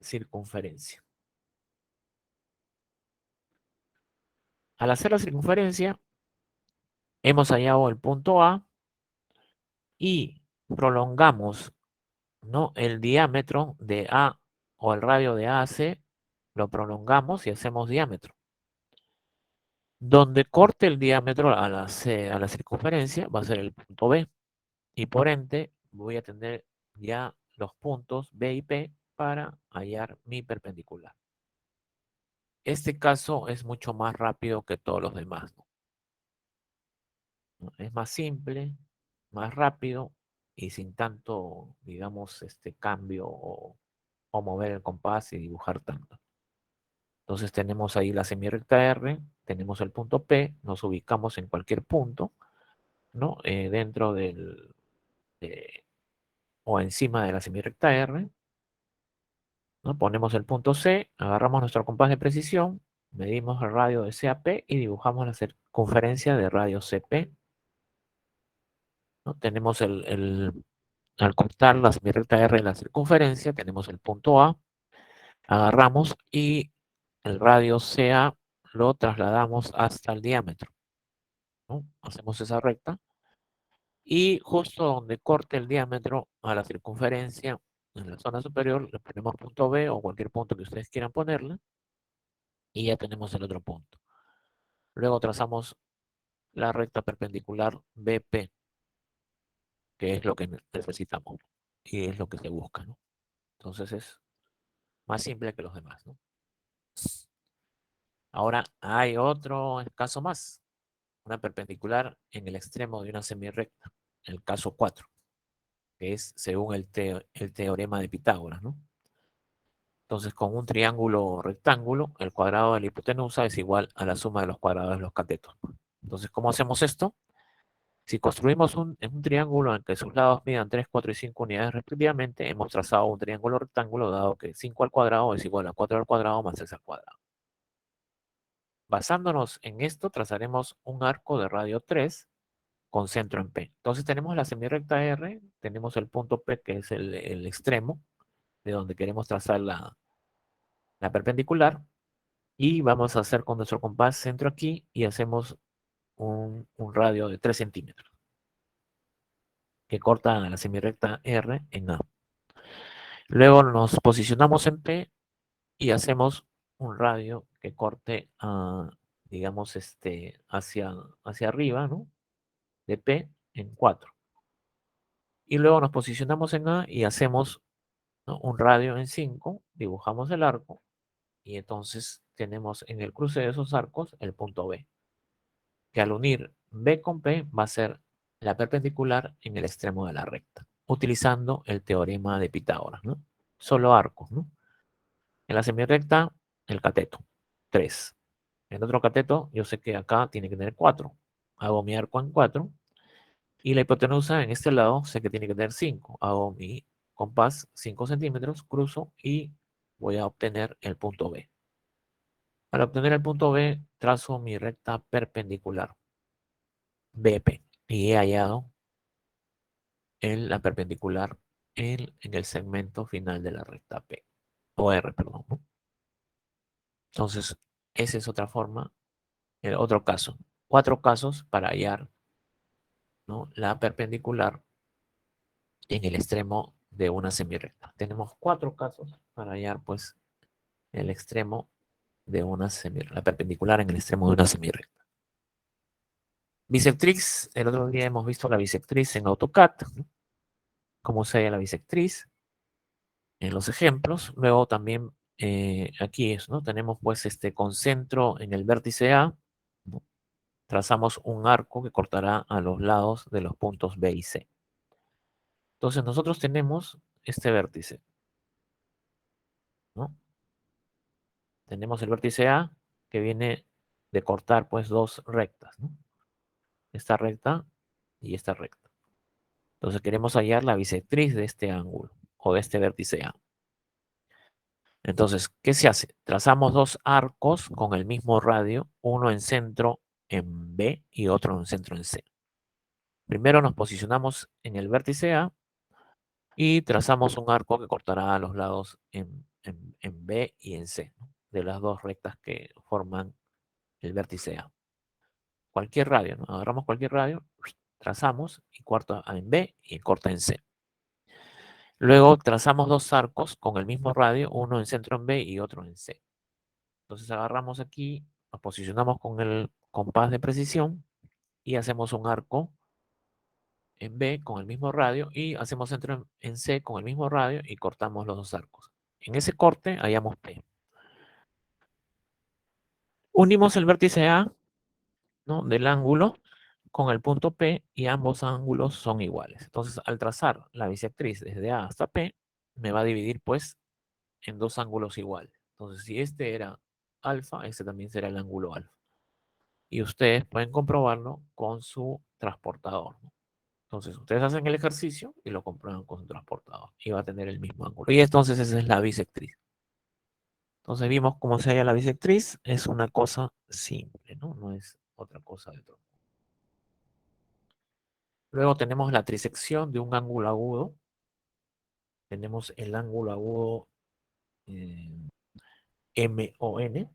circunferencia. Al hacer la circunferencia, hemos hallado el punto A y prolongamos, ¿no?, el diámetro de A o el radio de A a C, lo prolongamos y hacemos diámetro. Donde corte el diámetro a la circunferencia va a ser el punto B. Y por ende voy a tener ya los puntos B y P para hallar mi perpendicular. Este caso es mucho más rápido que todos los demás, ¿no? Es más simple, más rápido y sin tanto, digamos, cambio o mover el compás y dibujar tanto. Entonces tenemos ahí la semirrecta R, tenemos el punto P, nos ubicamos en cualquier punto, ¿no? Dentro o encima de la semirrecta R, ¿no? Ponemos el punto C, agarramos nuestro compás de precisión, medimos el radio de CAP y dibujamos la circunferencia de radio CP, ¿no? Tenemos al cortar la semirrecta R en la circunferencia, tenemos el punto A, agarramos y el radio CA lo trasladamos hasta el diámetro, ¿no? Hacemos esa recta y justo donde corte el diámetro a la circunferencia, en la zona superior, le ponemos punto B o cualquier punto que ustedes quieran ponerle y ya tenemos el otro punto. Luego trazamos la recta perpendicular BP, que es lo que necesitamos y es lo que se busca, ¿no? Entonces es más simple que los demás, ¿no? Ahora hay otro caso más, una perpendicular en el extremo de una semirrecta, el caso 4, que es según el teorema de Pitágoras, ¿no? Entonces, con un triángulo rectángulo, el cuadrado de la hipotenusa es igual a la suma de los cuadrados de los catetos. Entonces, ¿cómo hacemos esto? Si construimos un triángulo en que sus lados midan 3, 4 y 5 unidades respectivamente, hemos trazado un triángulo rectángulo dado que 5 al cuadrado es igual a 4 al cuadrado más 6 al cuadrado. Basándonos en esto, trazaremos un arco de radio 3 con centro en P. Entonces tenemos la semirrecta R, tenemos el punto P que es el extremo de donde queremos trazar la perpendicular y vamos a hacer con nuestro compás centro aquí y hacemos un radio de 3 centímetros que corta la semirrecta R en A. Luego nos posicionamos en P y hacemos un radio que corte, digamos, hacia arriba, ¿no?, de P en 4. Y luego nos posicionamos en A y hacemos, ¿no?, un radio en 5, dibujamos el arco y entonces tenemos en el cruce de esos arcos el punto B, que al unir B con P va a ser la perpendicular en el extremo de la recta, utilizando el teorema de Pitágoras, ¿no? Solo arcos, ¿no? En la semirrecta, el cateto, 3. En otro cateto, yo sé que acá tiene que tener 4. Hago mi arco en 4. Y la hipotenusa en este lado sé que tiene que tener 5. Hago mi compás 5 centímetros, cruzo y voy a obtener el punto B. Para obtener el punto B, trazo mi recta perpendicular, BP. Y he hallado la perpendicular en el segmento final de la recta P. O R, perdón, ¿no? Entonces, esa es otra forma, otro caso. 4 casos para hallar, ¿no?, la perpendicular en el extremo de una semirrecta. Tenemos 4 casos para hallar, pues, el extremo de una semirrecta, la perpendicular en el extremo de una semirrecta. Bisectriz, el otro día hemos visto la bisectriz en AutoCAD, ¿no?, cómo se halla la bisectriz en los ejemplos. Luego también aquí ¿no?, tenemos pues con centro en el vértice A, ¿no?, trazamos un arco que cortará a los lados de los puntos B y C. Entonces nosotros tenemos este vértice, ¿no? Tenemos el vértice A que viene de cortar pues 2 rectas, ¿no? Esta recta y esta recta. Entonces queremos hallar la bisectriz de este ángulo o de este vértice A. Entonces, ¿qué se hace? Trazamos dos arcos con el mismo radio, uno en centro en B y otro en centro en C. Primero nos posicionamos en el vértice A y trazamos un arco que cortará a los lados en B y en C, ¿no? De las dos rectas que forman el vértice A. Cualquier radio, ¿no? Agarramos cualquier radio, trazamos y corta en B y corta en C. Luego trazamos dos arcos con el mismo radio, uno en centro en B y otro en C. Entonces agarramos aquí, nos posicionamos con el compás de precisión y hacemos un arco en B con el mismo radio y hacemos centro en C con el mismo radio y cortamos los dos arcos. En ese corte hallamos P. Unimos el vértice A, ¿no?, del ángulo con el punto P y ambos ángulos son iguales. Entonces, al trazar la bisectriz desde A hasta P, me va a dividir pues en dos ángulos iguales. Entonces, si este era alfa, este también será el ángulo alfa. Y ustedes pueden comprobarlo con su transportador, ¿no? Entonces, ustedes hacen el ejercicio y lo comprueban con su transportador. Y va a tener el mismo ángulo. Y entonces esa es la bisectriz. Entonces vimos cómo se halla la bisectriz. Es una cosa simple, ¿no? No es otra cosa de todo. Luego tenemos la trisección de un ángulo agudo. Tenemos el ángulo agudo MON.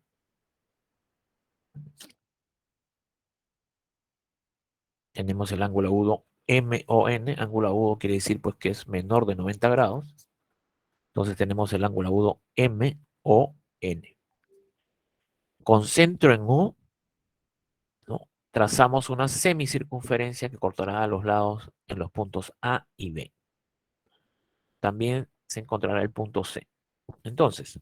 Tenemos el ángulo agudo MON. Ángulo agudo quiere decir pues que es menor de 90 grados. Entonces tenemos el ángulo agudo MON. Con centro en O, ¿no?, trazamos una semicircunferencia que cortará a los lados en los puntos A y B. También se encontrará el punto C. Entonces,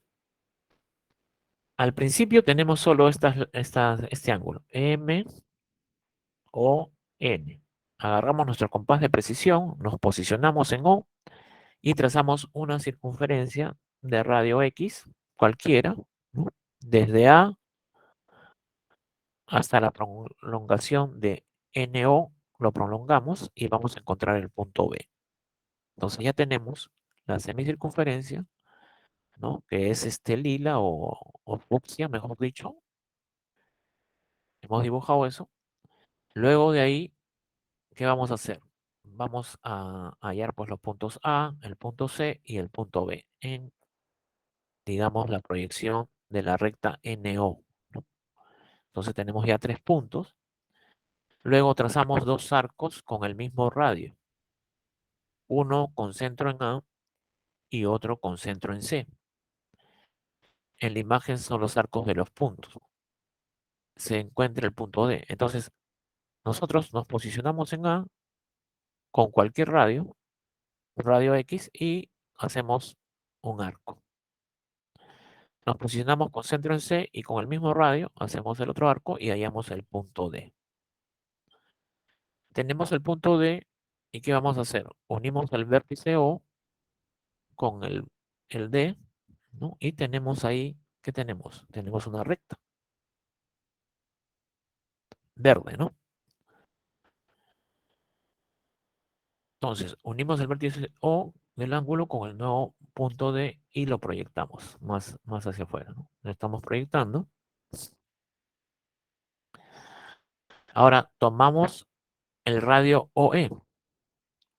al principio tenemos solo este ángulo, M, O, N. Agarramos nuestro compás de precisión, nos posicionamos en O y trazamos una circunferencia de radio X, cualquiera, ¿no?, desde A hasta la prolongación de NO, lo prolongamos y vamos a encontrar el punto B. Entonces ya tenemos la semicircunferencia, ¿no?, que es este lila o fucsia, mejor dicho. Hemos dibujado eso. Luego de ahí, ¿qué vamos a hacer? Vamos a hallar pues los puntos A, el punto C y el punto B en, digamos, la proyección de la recta NO, ¿no? Entonces tenemos ya 3 puntos. Luego trazamos dos arcos con el mismo radio. Uno con centro en A y otro con centro en C. En la imagen son los arcos de los puntos. Se encuentra el punto D. Entonces, nosotros nos posicionamos en A con cualquier radio X, y hacemos un arco. Nos posicionamos con centro en C y con el mismo radio hacemos el otro arco y hallamos el punto D. Tenemos el punto D y ¿qué vamos a hacer? Unimos el vértice O con el D, ¿no? Y tenemos ahí, ¿qué tenemos? Tenemos una recta verde, ¿no? Entonces, unimos el vértice O del ángulo con el nuevo punto D y lo proyectamos más hacia afuera, ¿no? Lo estamos proyectando. Ahora tomamos el radio OE.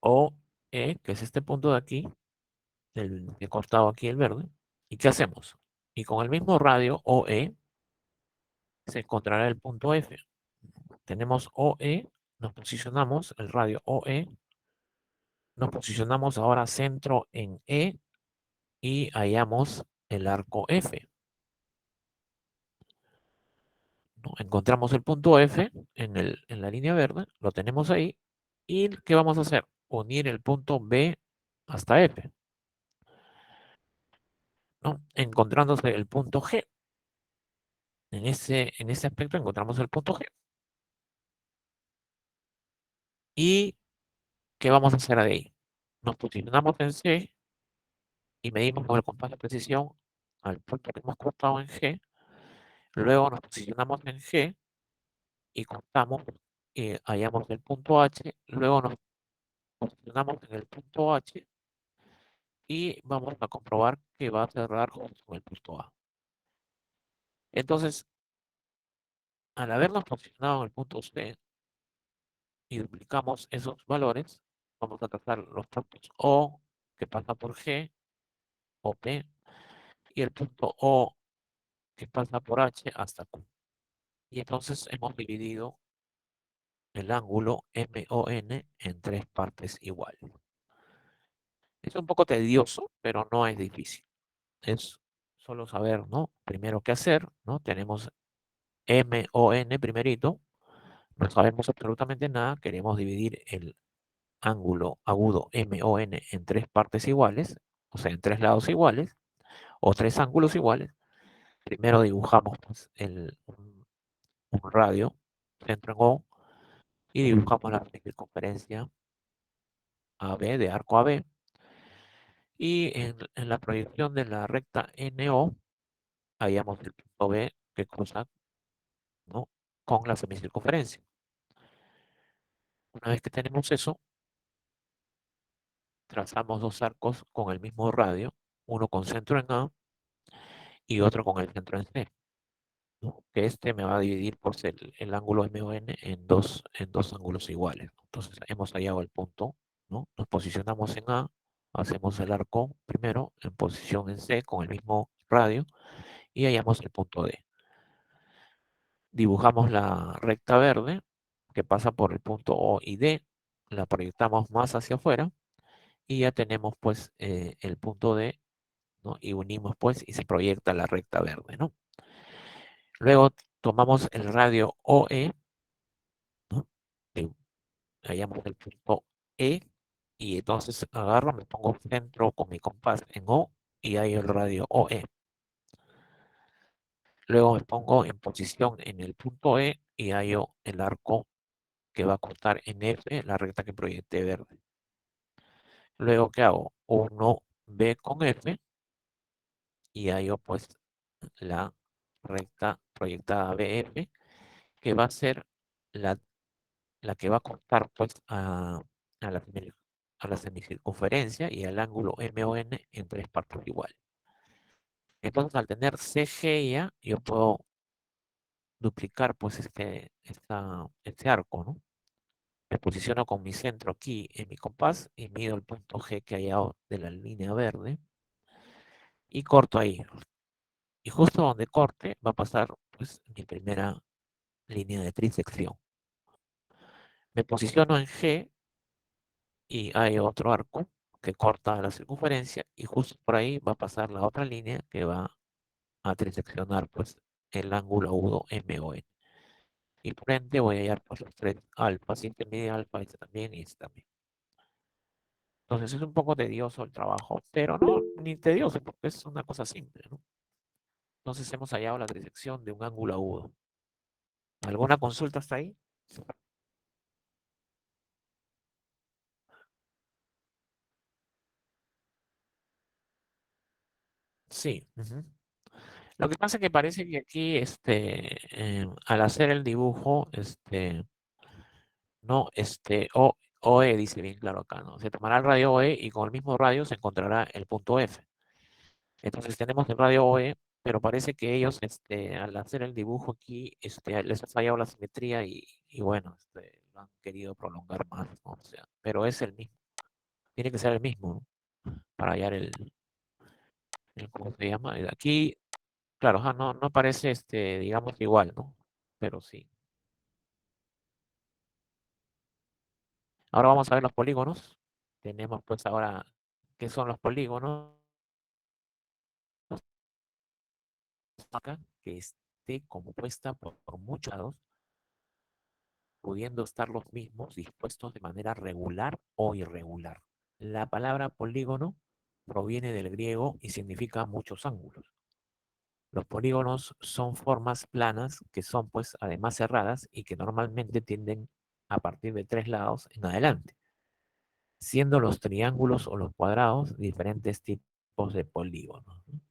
OE, que es este punto de aquí, que he cortado aquí el verde. ¿Y qué hacemos? Y con el mismo radio OE se encontrará el punto F. Tenemos OE, nos posicionamos, el radio OE, nos posicionamos ahora centro en E y hallamos el arco F, ¿no? Encontramos el punto F en la línea verde, lo tenemos ahí. ¿Y qué vamos a hacer? Unir el punto B hasta F, ¿no?, encontrándose el punto G. En ese aspecto encontramos el punto G. ¿Y qué vamos a hacer de ahí? Nos posicionamos en C y medimos con el compás de precisión al punto que hemos cortado en G. Luego nos posicionamos en G y contamos y hallamos el punto H. Luego nos posicionamos en el punto H y vamos a comprobar que va a cerrar justo con el punto A. Entonces, al habernos posicionado en el punto C y duplicamos esos valores, vamos a trazar los puntos O que pasa por G o P y el punto O que pasa por H hasta Q. Y entonces hemos dividido el ángulo MON en 3 partes iguales. Es un poco tedioso, pero no es difícil. Es solo saber, ¿no? Primero qué hacer, ¿no? Tenemos MON primerito, no sabemos absolutamente nada, queremos dividir el ángulo agudo MON en 3 partes iguales, o sea, en 3 lados iguales, o 3 ángulos iguales. Primero dibujamos pues, un radio, centro en O, y dibujamos la circunferencia AB de arco AB. Y en la proyección de la recta NO, hallamos el punto B que cruza, ¿no?, con la semicircunferencia. Una vez que tenemos eso, trazamos 2 arcos con el mismo radio, uno con centro en A y otro con el centro en C, ¿no? Que este me va a dividir pues, el ángulo MON en dos ángulos iguales. Entonces hemos hallado el punto, ¿no? Nos posicionamos en A, hacemos el arco primero en posición en C con el mismo radio y hallamos el punto D. Dibujamos la recta verde que pasa por el punto O y D, la proyectamos más hacia afuera y ya tenemos pues el punto D, ¿no? Y unimos pues y se proyecta la recta verde, ¿no? Luego tomamos el radio OE, ¿no? Hallamos el punto E y entonces agarro, me pongo centro con mi compás en O y hay el radio OE. Luego me pongo en posición en el punto E y hallo el arco que va a cortar en F la recta que proyecté verde. Luego, ¿qué hago? Uno B con F y hallo pues la recta proyectada BF que va a ser la, la que va a cortar pues a la semicircunferencia y al ángulo MON en 3 partes iguales. Entonces, al tener CG ya, yo puedo duplicar pues este arco, ¿no? Me posiciono con mi centro aquí en mi compás y mido el punto G que hay de la línea verde y corto ahí. Y justo donde corte va a pasar pues mi primera línea de trisección. Me posiciono en G y hay otro arco que corta la circunferencia y justo por ahí va a pasar la otra línea que va a triseccionar pues el ángulo agudo MON. Y por ende voy a hallar pues los 3 alfas, y este mide alfa, este también y este también. Entonces es un poco tedioso el trabajo, pero no ni tedioso porque es una cosa simple, ¿no? Entonces hemos hallado la trisección de un ángulo agudo. ¿Alguna consulta hasta ahí? Sí. Lo que pasa es que parece que aquí, al hacer el dibujo, no, OE dice bien claro acá, ¿no? Se tomará el radio OE y con el mismo radio se encontrará el punto F. Entonces tenemos el radio OE, pero parece que ellos, al hacer el dibujo aquí, les ha fallado la simetría y bueno, lo han querido prolongar más, ¿no? O sea, pero es el mismo. Tiene que ser el mismo, ¿no? Para hallar ¿cómo se llama? Aquí, claro, ajá, no parece, digamos, igual, ¿no? Pero sí. Ahora vamos a ver los polígonos. Tenemos pues ahora, ¿qué son los polígonos? Acá, que esté compuesta por muchos lados, pudiendo estar los mismos dispuestos de manera regular o irregular. La palabra polígono proviene del griego y significa muchos ángulos. Los polígonos son formas planas que son pues además cerradas y que normalmente tienden a partir de 3 lados en adelante, siendo los triángulos o los cuadrados diferentes tipos de polígonos, ¿no?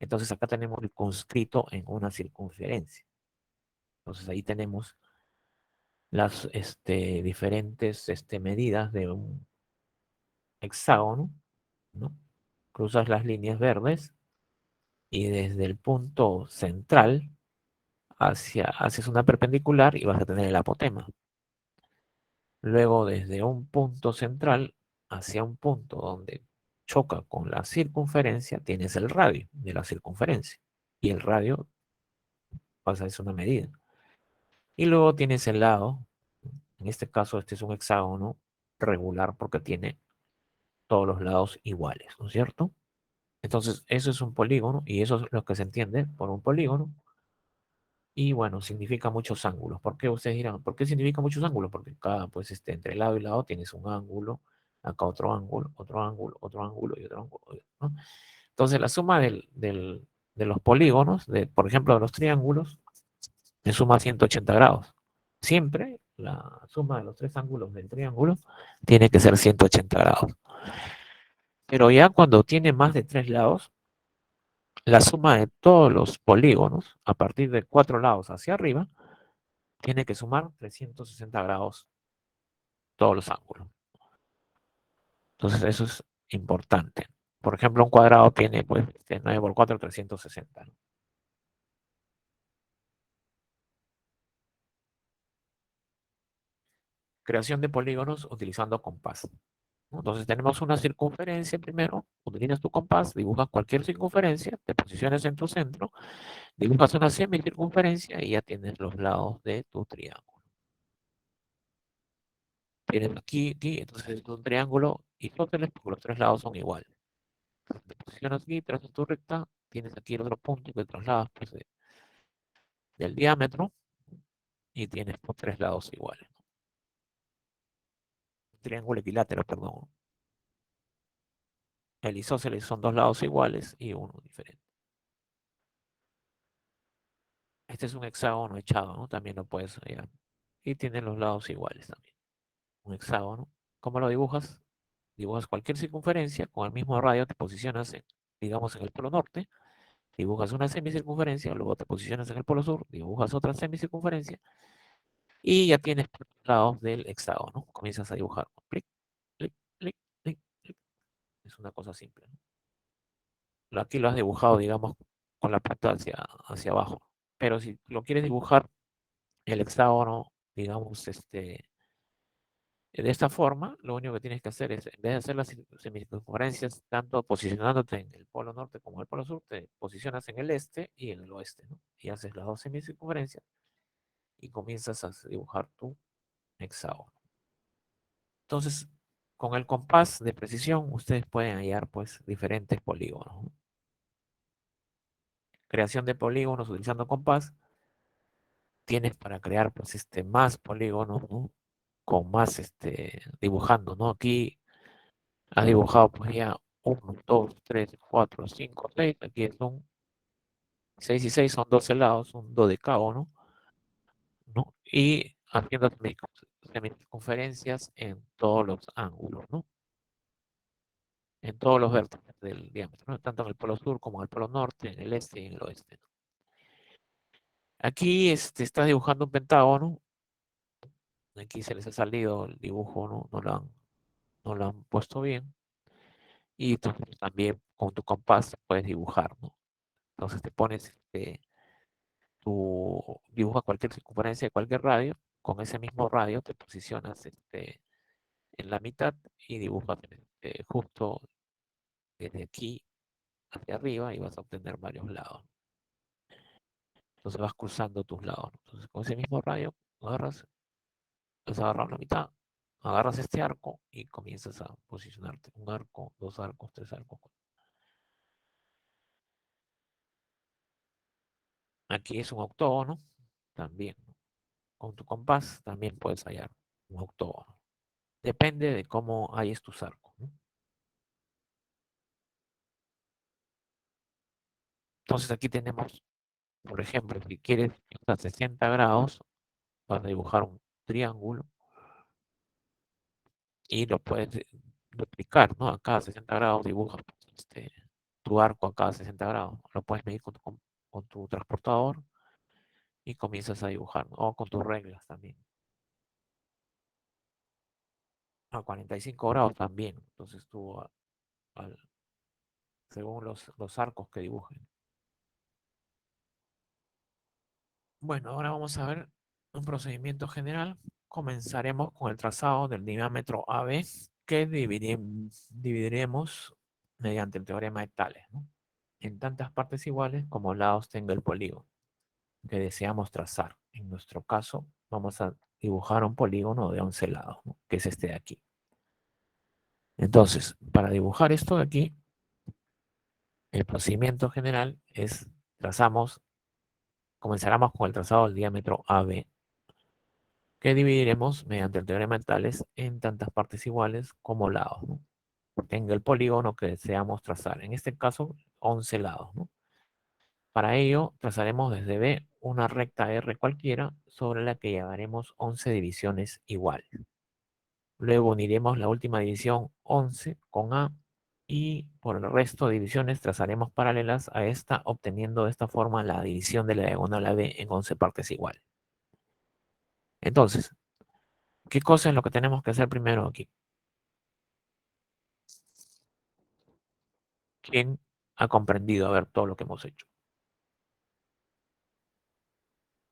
Entonces acá tenemos el conscrito en una circunferencia. Entonces ahí tenemos las diferentes medidas de un hexágono, ¿no? Cruzas las líneas verdes y desde el punto central haces una perpendicular y vas a tener el apotema. Luego desde un punto central hacia un punto donde choca con la circunferencia, tienes el radio de la circunferencia. Y el radio pasa a ser una medida. Y luego tienes el lado, en este caso este es un hexágono regular porque tiene todos los lados iguales, ¿no es cierto? Entonces, eso es un polígono y eso es lo que se entiende por un polígono. Y bueno, significa muchos ángulos. ¿Por qué? Ustedes dirán, ¿por qué significa muchos ángulos? Porque cada, pues, entre lado y lado tienes un ángulo, acá otro ángulo, otro ángulo, otro ángulo y otro ángulo, ¿no? Entonces, la suma de los polígonos, por ejemplo, de los triángulos, se suma 180 grados. Siempre la suma de los tres ángulos del triángulo tiene que ser 180 grados. Pero ya cuando tiene más de tres lados, la suma de todos los polígonos, a partir de 4 lados hacia arriba, tiene que sumar 360 grados todos los ángulos. Entonces eso es importante. Por ejemplo, un cuadrado tiene pues 9 por 4, 360. ¿No? Creación de polígonos utilizando compás. ¿No? Entonces tenemos una circunferencia primero, utilizas tu compás, dibujas cualquier circunferencia, te posicionas en tu centro, dibujas una semicircunferencia y ya tienes los lados de tu triángulo. Tienes aquí, entonces es un triángulo isósceles porque los tres lados son iguales. Te posicionas aquí, trazas tu recta, tienes aquí el otro punto que trasladas pues, del diámetro y tienes pues, tres lados iguales. Un triángulo equilátero, perdón. El isósceles son dos lados iguales y uno diferente. Este es un hexágono echado, ¿no? También lo puedes hallar. Y tiene los lados iguales también. Un hexágono. ¿Cómo lo dibujas? Dibujas cualquier circunferencia con el mismo radio, te posicionas, digamos, en el polo norte, dibujas una semicircunferencia, luego te posicionas en el polo sur, dibujas otra semicircunferencia y ya tienes los lados del hexágono. Comienzas a dibujar. Clic, clic, clic, clic, clic. Es una cosa simple. ¿No? Aquí lo has dibujado, digamos, con la punta hacia abajo. Pero si lo quieres dibujar el hexágono, digamos, de esta forma, lo único que tienes que hacer es, en vez de hacer las semicircunferencias, tanto posicionándote en el polo norte como en el polo sur, te posicionas en el este y en el oeste, ¿no? Y haces las dos semicircunferencias y comienzas a dibujar tu hexágono. Entonces, con el compás de precisión, ustedes pueden hallar, pues, diferentes polígonos, ¿no? Creación de polígonos utilizando compás. Tienes para crear, pues, más polígonos, ¿no? Con más, dibujando, ¿no? Aquí has dibujado pues ya 1, 2, 3, 4, 5, 6. Aquí son 6 y 6 son 12 lados, un dodecágono, ¿no? Y haciendo semicircunferencias en todos los ángulos, ¿no? En todos los vértices del diámetro, ¿no? Tanto en el polo sur como en el polo norte, en el este y en el oeste, ¿no? Aquí estás dibujando un pentágono. Aquí se les ha salido el dibujo, ¿no? No lo han puesto bien. Y tú también con tu compás puedes dibujar, ¿no? Entonces te pones, tú dibujas cualquier circunferencia de cualquier radio, con ese mismo radio te posicionas en la mitad y dibujas justo desde aquí hacia arriba y vas a obtener varios lados. Entonces vas cruzando tus lados. Entonces con ese mismo radio agarras, vas a agarrar la mitad, agarras este arco y comienzas a posicionarte. Un arco, dos arcos, tres arcos. Aquí es un octógono también. Con tu compás también puedes hallar un octógono. Depende de cómo hayes tus arcos, ¿no? Entonces aquí tenemos, por ejemplo, si quieres a 60 grados, vas a dibujar un triángulo y lo puedes duplicar, ¿no? A cada 60 grados dibujas tu arco a cada 60 grados. Lo puedes medir con tu transportador y comienzas a dibujar, ¿no? O con tus reglas también. a 45 grados también. Entonces tú, según los arcos que dibujen. Bueno, ahora vamos a ver un procedimiento general. Comenzaremos con el trazado del diámetro AB que dividiremos mediante el teorema de Tales, ¿no? En tantas partes iguales como lados tenga el polígono que deseamos trazar. En nuestro caso, vamos a dibujar un polígono de 11 lados, ¿no? Que es este de aquí. Entonces, para dibujar esto de aquí, el procedimiento general es comenzaremos con el trazado del diámetro AB, que dividiremos mediante el teorema de Tales en tantas partes iguales como lados, ¿no? Tenga el polígono que deseamos trazar. En este caso, 11 lados, ¿no? Para ello, trazaremos desde B una recta R cualquiera sobre la que llevaremos 11 divisiones iguales. Luego uniremos la última división 11 con A y por el resto de divisiones trazaremos paralelas a esta, obteniendo de esta forma la división de la diagonal AB en 11 partes iguales. Entonces, ¿qué cosa es lo que tenemos que hacer primero aquí? ¿Quién ha comprendido a ver todo lo que hemos hecho?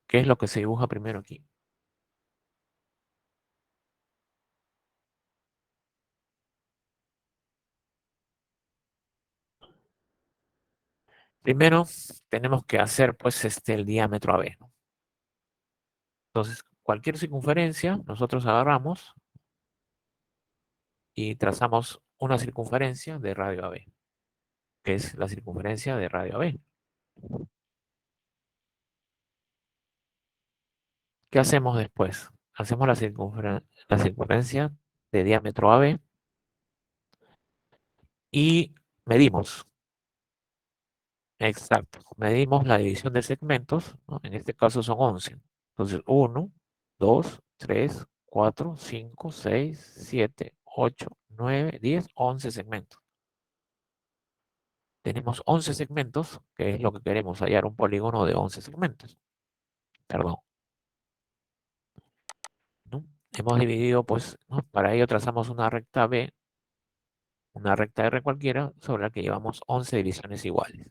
¿Qué es lo que se dibuja primero aquí? Primero tenemos que hacer pues el diámetro AB, ¿no? Entonces, cualquier circunferencia, nosotros agarramos y trazamos una circunferencia de radio AB, que es la circunferencia de radio AB. ¿Qué hacemos después? Hacemos la circunferencia de diámetro AB y medimos. Exacto. Medimos la división de segmentos, ¿no? En este caso son 11. Entonces, 1, 2, 3, 4, 5, 6, 7, 8, 9, 10, 11 segmentos. Tenemos 11 segmentos, que es lo que queremos hallar, un polígono de 11 segmentos. Perdón. ¿No? Hemos dividido, pues, ¿no? Para ello trazamos una recta B, una recta R cualquiera, sobre la que llevamos 11 divisiones iguales.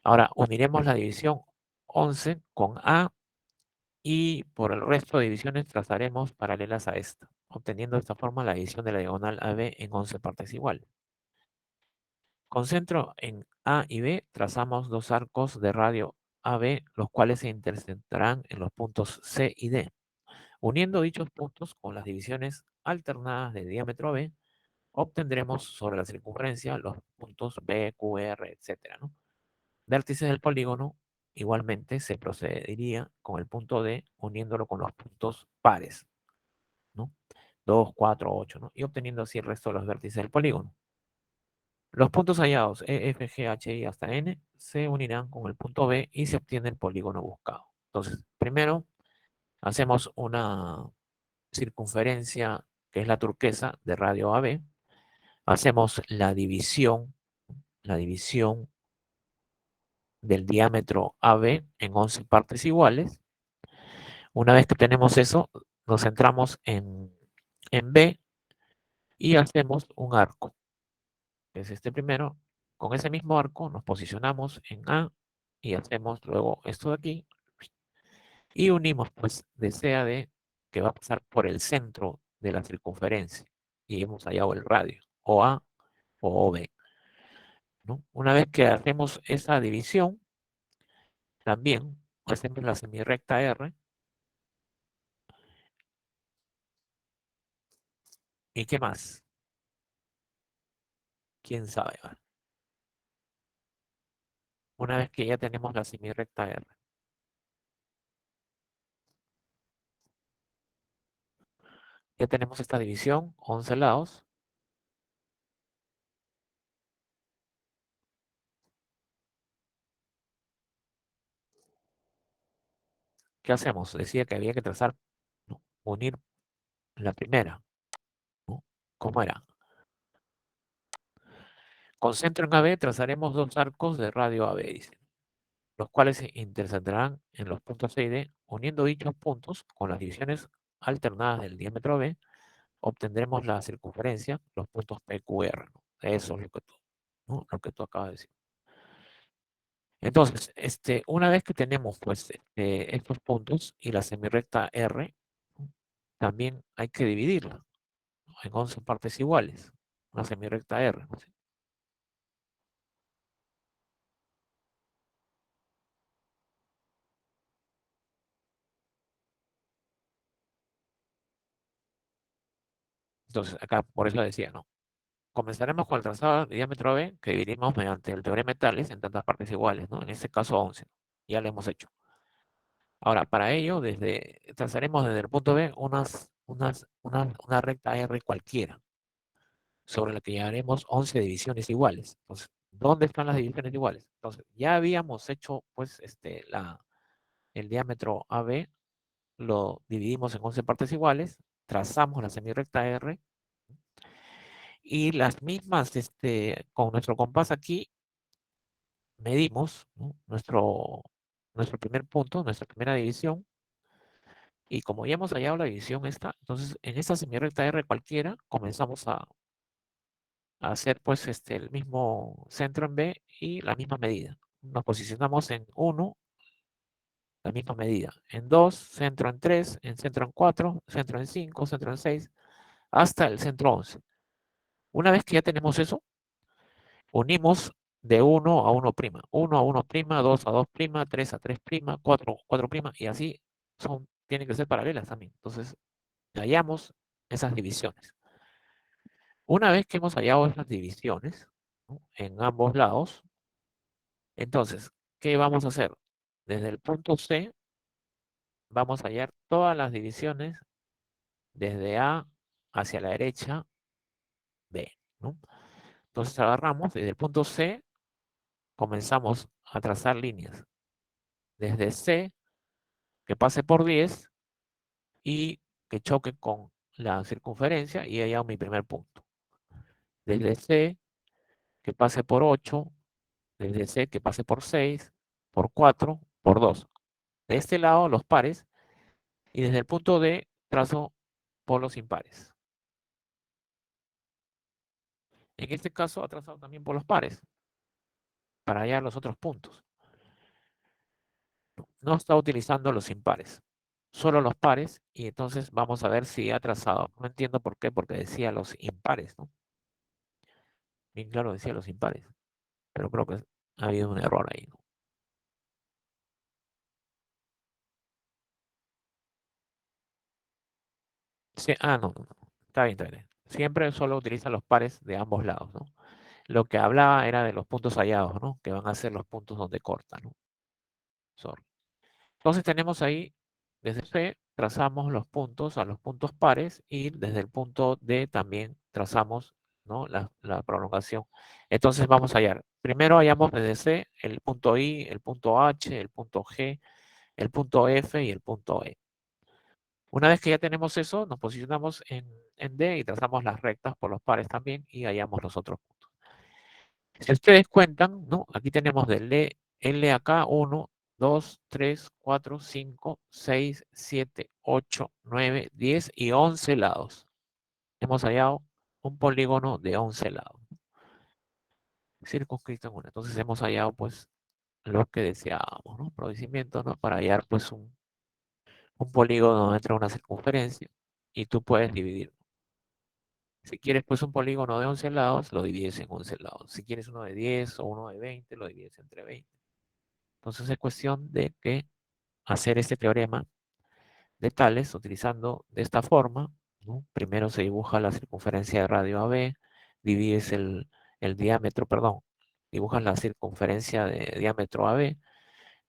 Ahora, uniremos la división 11 con A y por el resto de divisiones trazaremos paralelas a esta, obteniendo de esta forma la división de la diagonal AB en 11 partes iguales. Con centro en A y B, trazamos dos arcos de radio AB, los cuales se intersectarán en los puntos C y D. Uniendo dichos puntos con las divisiones alternadas de diámetro AB, obtendremos sobre la circunferencia los puntos B, Q, R, etc., ¿no? Vértices del polígono, igualmente se procedería con el punto D uniéndolo con los puntos pares, ¿no? 2, 4, 8, ¿no? Y obteniendo así el resto de los vértices del polígono. Los puntos hallados E, F, G, H, I hasta N se unirán con el punto B y se obtiene el polígono buscado. Entonces, primero hacemos una circunferencia que es la turquesa de radio AB. Hacemos la división del diámetro AB en 11 partes iguales. Una vez que tenemos eso, nos centramos en B y hacemos un arco, que es este primero. Con ese mismo arco nos posicionamos en A y hacemos luego esto de aquí y unimos pues de C a D, que va a pasar por el centro de la circunferencia y hemos hallado el radio, o A o OB, ¿no? Una vez que hacemos esa división, también hacemos la semirrecta R. ¿Y qué más? ¿Quién sabe? Una vez que ya tenemos la semirrecta R, ya tenemos esta división, 11 lados. ¿Qué hacemos? Decía que había que trazar, ¿no? Unir la primera, ¿no? ¿Cómo era? Con centro en AB trazaremos dos arcos de radio AB, dice, los cuales se intersectarán en los puntos C y D, uniendo dichos puntos con las divisiones alternadas del diámetro AB, obtendremos la circunferencia, los puntos PQR, ¿no? Eso es ¿no? Lo que tú acabas de decir. Entonces, una vez que tenemos pues estos puntos y la semirrecta R, ¿no? También hay que dividirla, ¿no? En 11 partes iguales, una semirrecta R, ¿no? Entonces, acá por eso decía, ¿no? Comenzaremos con el trazado de diámetro B que dividimos mediante el teorema de Tales en tantas partes iguales, ¿no? En este caso 11. Ya lo hemos hecho. Ahora, para ello, trazaremos desde el punto B una recta R cualquiera, sobre la que llevaremos 11 divisiones iguales. Entonces, ¿dónde están las divisiones iguales? Entonces, ya habíamos hecho, pues, el diámetro AB, lo dividimos en 11 partes iguales, trazamos la semirrecta R, y las mismas, con nuestro compás aquí, medimos, ¿no? nuestro primer punto, nuestra primera división, y como ya hemos hallado la división esta, entonces en esta semirrecta R cualquiera comenzamos a hacer pues el mismo centro en B y la misma medida. Nos posicionamos en 1, la misma medida. En 2, centro en 3, en centro en 4, centro en 5, centro en 6, hasta el centro 11. Una vez que ya tenemos eso, unimos de 1 a 1', 1 a 1', 2 a 2', 3 a 3', 4 a 4', y así tienen que ser paralelas también. Entonces, hallamos esas divisiones. Una vez que hemos hallado esas divisiones, ¿no? En ambos lados, entonces, ¿qué vamos a hacer? Desde el punto C, vamos a hallar todas las divisiones desde A hacia la derecha, B, ¿no? Entonces agarramos desde el punto C, comenzamos a trazar líneas. Desde C, que pase por 10 y que choque con la circunferencia y hallado mi primer punto. Desde C, que pase por 8, desde C, que pase por 6, por 4, por 2. De este lado, los pares, y desde el punto D, trazo polos impares. En este caso, ha trazado también polos pares, para hallar los otros puntos. No está utilizando los impares, solo los pares, y entonces vamos a ver si ha trazado. No entiendo por qué, porque decía los impares, ¿no? Bien claro decía los impares, pero creo que ha habido un error ahí, ¿no? Sí, no, está bien, está bien. Siempre solo utiliza los pares de ambos lados, ¿no? Lo que hablaba era de los puntos hallados, ¿no? Que van a ser los puntos donde corta, ¿no? Sorry. Entonces tenemos ahí, desde C, trazamos los puntos a los puntos pares y desde el punto D también trazamos, ¿no? La prolongación. Entonces vamos a hallar. Primero hallamos desde C el punto I, el punto H, el punto G, el punto F y el punto E. Una vez que ya tenemos eso, nos posicionamos en D y trazamos las rectas por los pares también y hallamos los otros puntos. Si ustedes cuentan, ¿no? Aquí tenemos del L acá 1, 2, 3, 4, 5, 6, 7, 8, 9, 10 y 11 lados. Hemos hallado un polígono de 11 lados. Circunscrito en uno. Entonces hemos hallado pues lo que deseábamos, ¿no? Procedimiento, ¿no? Para hallar pues un polígono donde entra una circunferencia y tú puedes dividir. Si quieres pues un polígono de 11 lados, lo divides en 11 lados. Si quieres uno de 10 o uno de 20, lo divides entre 20. Entonces es cuestión de que hacer este teorema de Tales utilizando de esta forma, ¿no? Primero se dibuja la circunferencia de radio AB, divides el diámetro, perdón, dibujas la circunferencia de diámetro AB,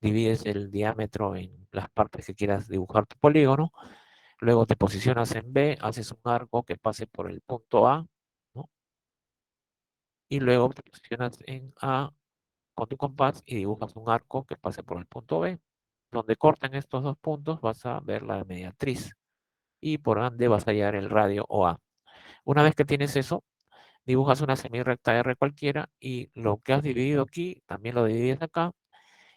divides el diámetro en las partes que quieras dibujar tu polígono, luego te posicionas en B, haces un arco que pase por el punto A, ¿no? Y luego te posicionas en A con tu compás y dibujas un arco que pase por el punto B. Donde cortan estos dos puntos vas a ver la mediatriz y por ande vas a hallar el radio OA. Una vez que tienes eso, dibujas una semirrecta R cualquiera y lo que has dividido aquí también lo divides acá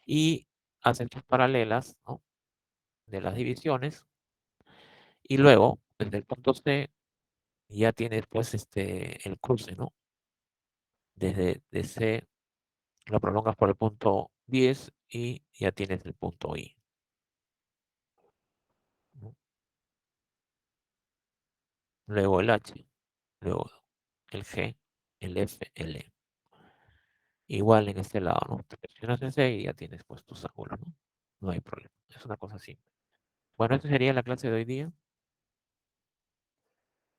y haces tus paralelas, ¿no? De las divisiones y luego desde el punto C Y ya tienes pues el cruce, ¿no? Desde C lo prolongas por el punto 10 y ya tienes el punto I, ¿no? Luego el H, luego el G, el F, el E. Igual en este lado, ¿no? Te presionas ese y ya tienes pues tus ángulos, ¿no? No hay problema. Es una cosa simple. Bueno, esta sería la clase de hoy día.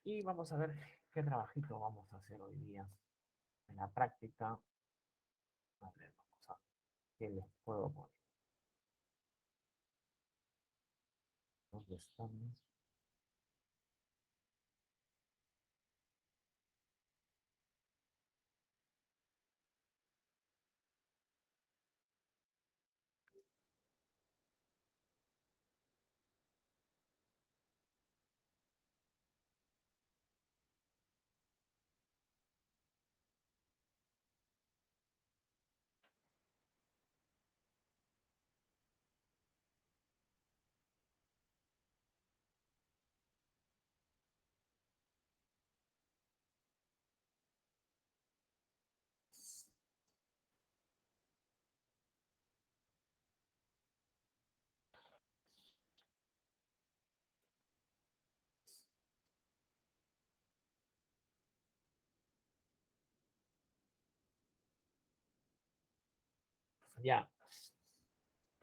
Y vamos a ver qué trabajito vamos a hacer hoy día en la práctica. A ver, vamos a ver qué les puedo poner. ¿Dónde estamos? Ya,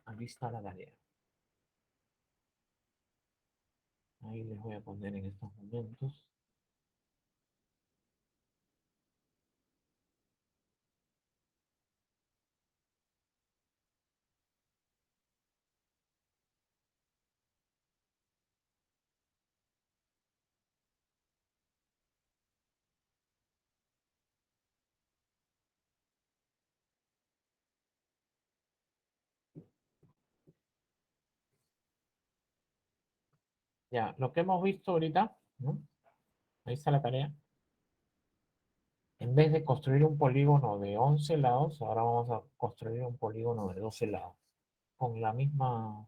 aquí está la tarea. Ahí les voy a poner en estos momentos. Ya, lo que hemos visto ahorita, ¿no? Ahí está la tarea. En vez de construir un polígono de 11 lados, ahora vamos a construir un polígono de 12 lados. Con la misma.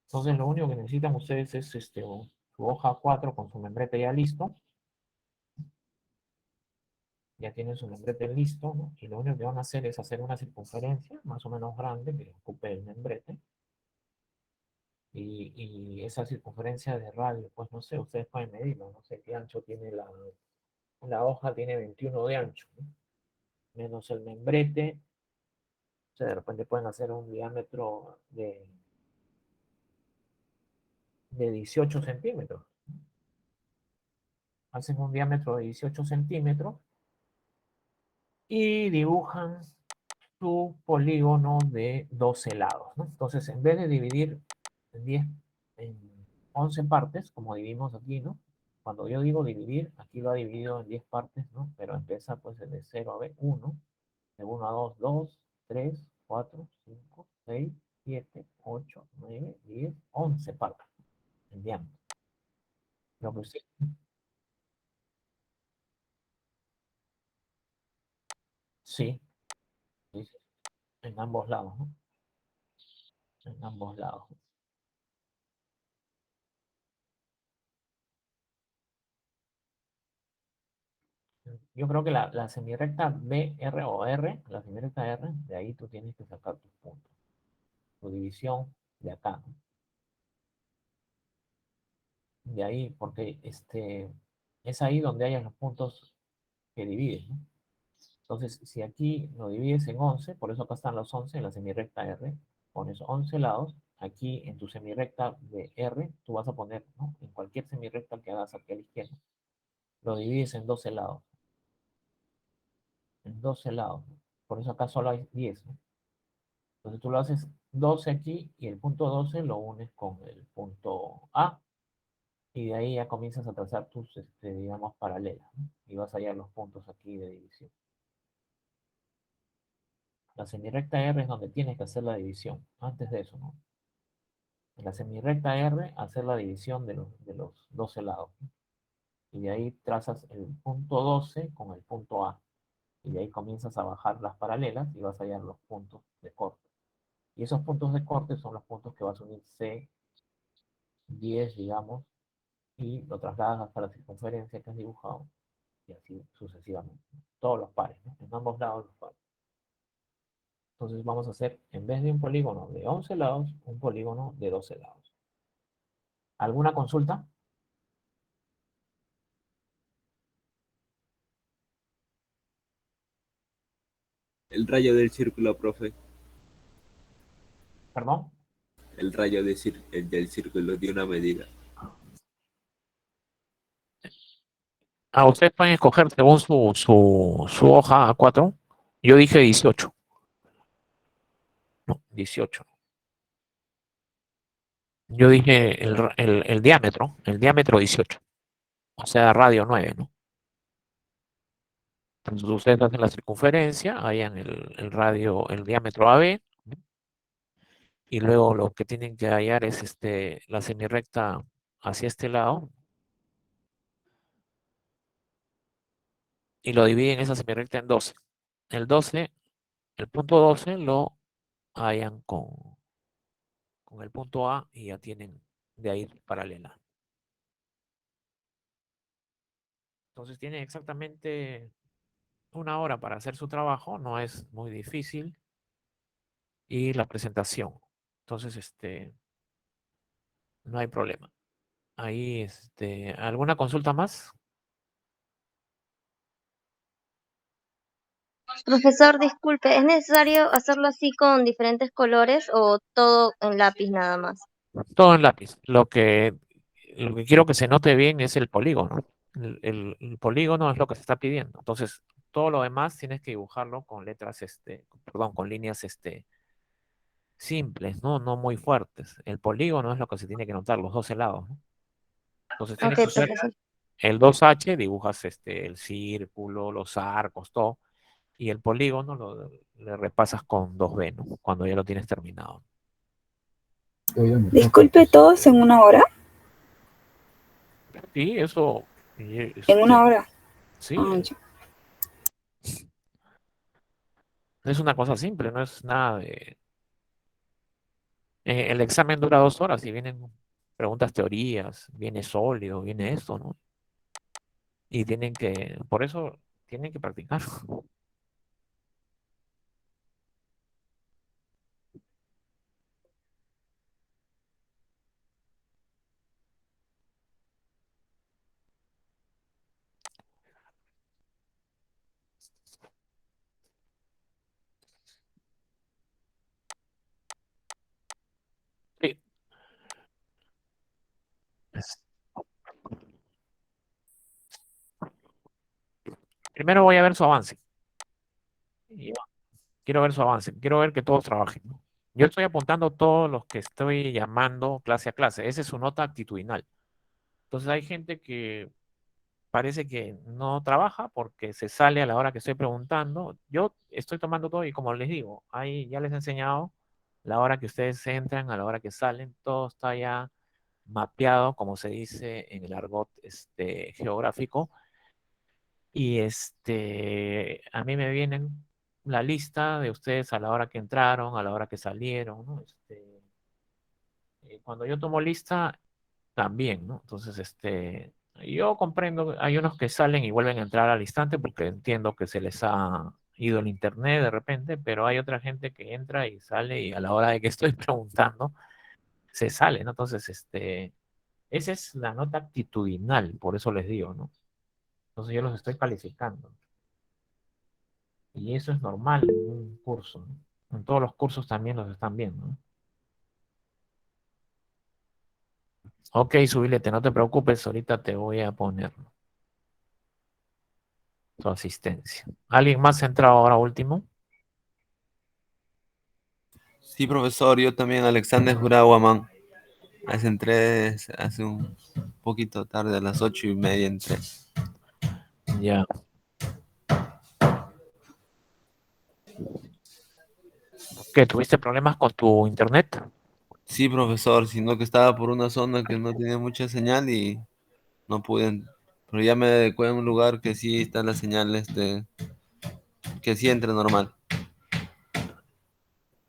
Entonces, lo único que necesitan ustedes es su hoja 4 con su membrete ya listo. Ya tienen su membrete listo, ¿no? Y lo único que van a hacer es hacer una circunferencia más o menos grande que ocupe el membrete. Y esa circunferencia de radio, pues no sé, ustedes pueden medirlo, no sé qué ancho tiene la hoja, tiene 21 de ancho, ¿no? Menos el membrete, o sea, de repente pueden hacer un diámetro de 18 centímetros. Hacen un diámetro de 18 centímetros y dibujan su polígono de 12 lados, ¿no? Entonces, en vez de dividir en 10, en 11 partes, como dividimos aquí, ¿no? Cuando yo digo dividir, aquí lo ha dividido en 10 partes, ¿no? Pero empieza pues de 0 a B, 1, de 1 a 2, 2, 3, 4, 5, 6, 7, 8, 9, 10, 11 partes en diámetro. Lo que sí, sí, sí, sí, en ambos lados, ¿no? En ambos lados. Yo creo que la semirrecta BR o R, la semirrecta R, de ahí tú tienes que sacar tus puntos. Tu división de acá, ¿no? De ahí, porque es ahí donde hay los puntos que divides, ¿no? Entonces, si aquí lo divides en 11, por eso acá están los 11 en la semirrecta R, pones 11 lados, aquí en tu semirrecta de R, tú vas a poner, ¿no? En cualquier semirrecta que hagas aquí a la izquierda, lo divides en 12 lados, en 12 lados, ¿no? Por eso acá solo hay 10, ¿no? Entonces tú lo haces 12 aquí y el punto 12 lo unes con el punto A y de ahí ya comienzas a trazar tus, digamos, paralelas, ¿no? Y vas a hallar los puntos aquí de división. La semirrecta R es donde tienes que hacer la división. Antes de eso, ¿no? En la semirrecta R, hacer la división de los 12 lados, ¿no? Y de ahí trazas el punto 12 con el punto A. Y de ahí comienzas a bajar las paralelas y vas a hallar los puntos de corte. Y esos puntos de corte son los puntos que vas a unir C10, digamos, y lo trasladas hasta la circunferencia que has dibujado, y así sucesivamente. Todos los pares, ¿no? En ambos lados los pares. Entonces vamos a hacer, en vez de un polígono de 11 lados, un polígono de 12 lados. ¿Alguna consulta? El rayo del círculo, profe. ¿Perdón? El rayo del círculo de una medida. Ustedes pueden escoger según su hoja A4. Yo dije 18. No, 18. Yo dije el diámetro 18. O sea, radio 9, ¿no? Entonces ustedes hacen la circunferencia, hallan el radio, el diámetro AB, ¿no? Y luego lo que tienen que hallar es la semirrecta hacia este lado, y lo dividen esa semirrecta en 12. El punto 12 lo hallan con el punto A y ya tienen de ahí paralela. Entonces tienen exactamente 1 hora para hacer su trabajo, no es muy difícil. Y la presentación. Entonces, no hay problema. Ahí, ¿alguna consulta más? Profesor, disculpe, ¿es necesario hacerlo así con diferentes colores o todo en lápiz nada más? Todo en lápiz. Lo que quiero que se note bien es el polígono. El polígono es lo que se está pidiendo. Entonces, todo lo demás tienes que dibujarlo con letras, perdón, con líneas, simples, ¿no? No muy fuertes. El polígono es lo que se tiene que notar, los 12 lados, ¿no? Entonces, tienes Ok, que hacer profesor. el 2H, dibujas, el círculo, los arcos, todo. Y el polígono le repasas con 2B, ¿no? Cuando ya lo tienes terminado. Disculpe, ¿todos en 1 hora? Sí, eso. ¿En 1 hora? Sí, Ya. es una cosa simple, no es nada de. El examen dura 2 horas y vienen preguntas, teorías, viene sólido, viene esto, ¿no? Y por eso tienen que practicar. Sí. Primero voy a ver su avance. Quiero ver su avance, quiero ver que todos trabajen, ¿no? Yo estoy apuntando todos los que estoy llamando clase a clase. Esa es su nota actitudinal. Entonces hay gente que parece que no trabaja porque se sale a la hora que estoy preguntando. Yo estoy tomando todo y como les digo, ahí ya les he enseñado la hora que ustedes entran, a la hora que salen, todo está ya mapeado, como se dice en el argot geográfico. Y a mí me vienen la lista de ustedes a la hora que entraron, a la hora que salieron, ¿no? Cuando yo tomo lista, también, ¿no? Entonces, yo comprendo, hay unos que salen y vuelven a entrar al instante porque entiendo que se les ha ido el internet de repente, pero hay otra gente que entra y sale y a la hora de que estoy preguntando, se sale, ¿no? Entonces, esa es la nota actitudinal, por eso les digo, ¿no? Entonces yo los estoy calificando. Y eso es normal en un curso, ¿no? En todos los cursos también los están viendo, ¿no? Ok, Subilete, no te preocupes, ahorita te voy a poner tu asistencia. ¿Alguien más ha entrado ahora último? Sí, profesor, yo también, Alexander Juraguaman. Entré hace un poquito tarde, a las 8:30 entré. Ya. ¿Qué? ¿Tuviste problemas con tu internet? Sí, profesor, sino que estaba por una zona que no tenía mucha señal y no pude. Pero ya me adecué a un lugar que sí están las señales que sí entra normal.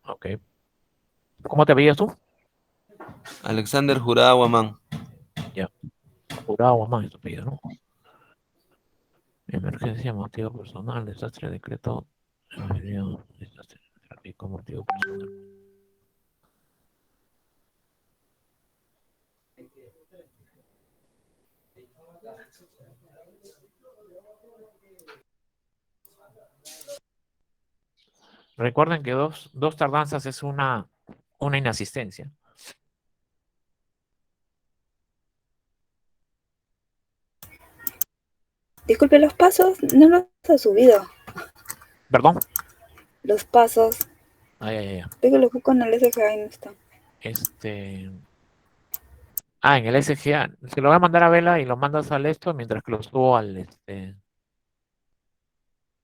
Ok. ¿Cómo te veías tú? Alexander Juraguaman. Ya. Jurado más esto pedido, ¿no? Emergencia, motivo personal, desastre, decreto, desastre, tráfico, motivo personal. Recuerden que dos tardanzas es una inasistencia. Disculpe, los pasos no los ha subido. ¿Perdón? Los pasos. Ay. Creo que los busco en el SGA y no están. En el SGA. Se lo voy a mandar a Vela y lo mandas al esto mientras que lo subo al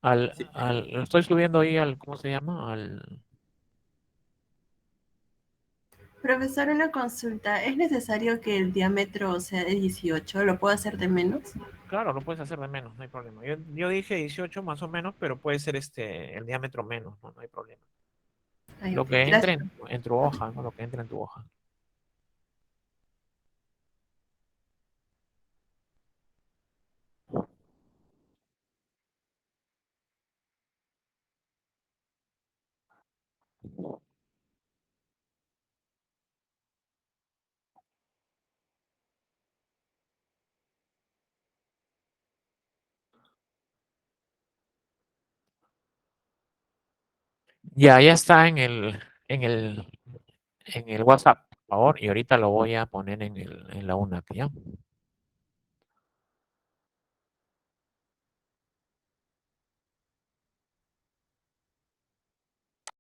lo estoy subiendo ahí al, ¿cómo se llama? Profesor, una consulta. ¿Es necesario que el diámetro sea de 18? ¿Lo puedo hacer de menos? Claro, lo puedes hacer de menos, no hay problema. Yo dije 18 más o menos, pero puede ser el diámetro menos, no hay problema. Lo que entre en tu hoja, ¿no? Lo que entra en tu hoja. Ya está en el WhatsApp, por favor, y ahorita lo voy a poner en la UNAC, ¿ya?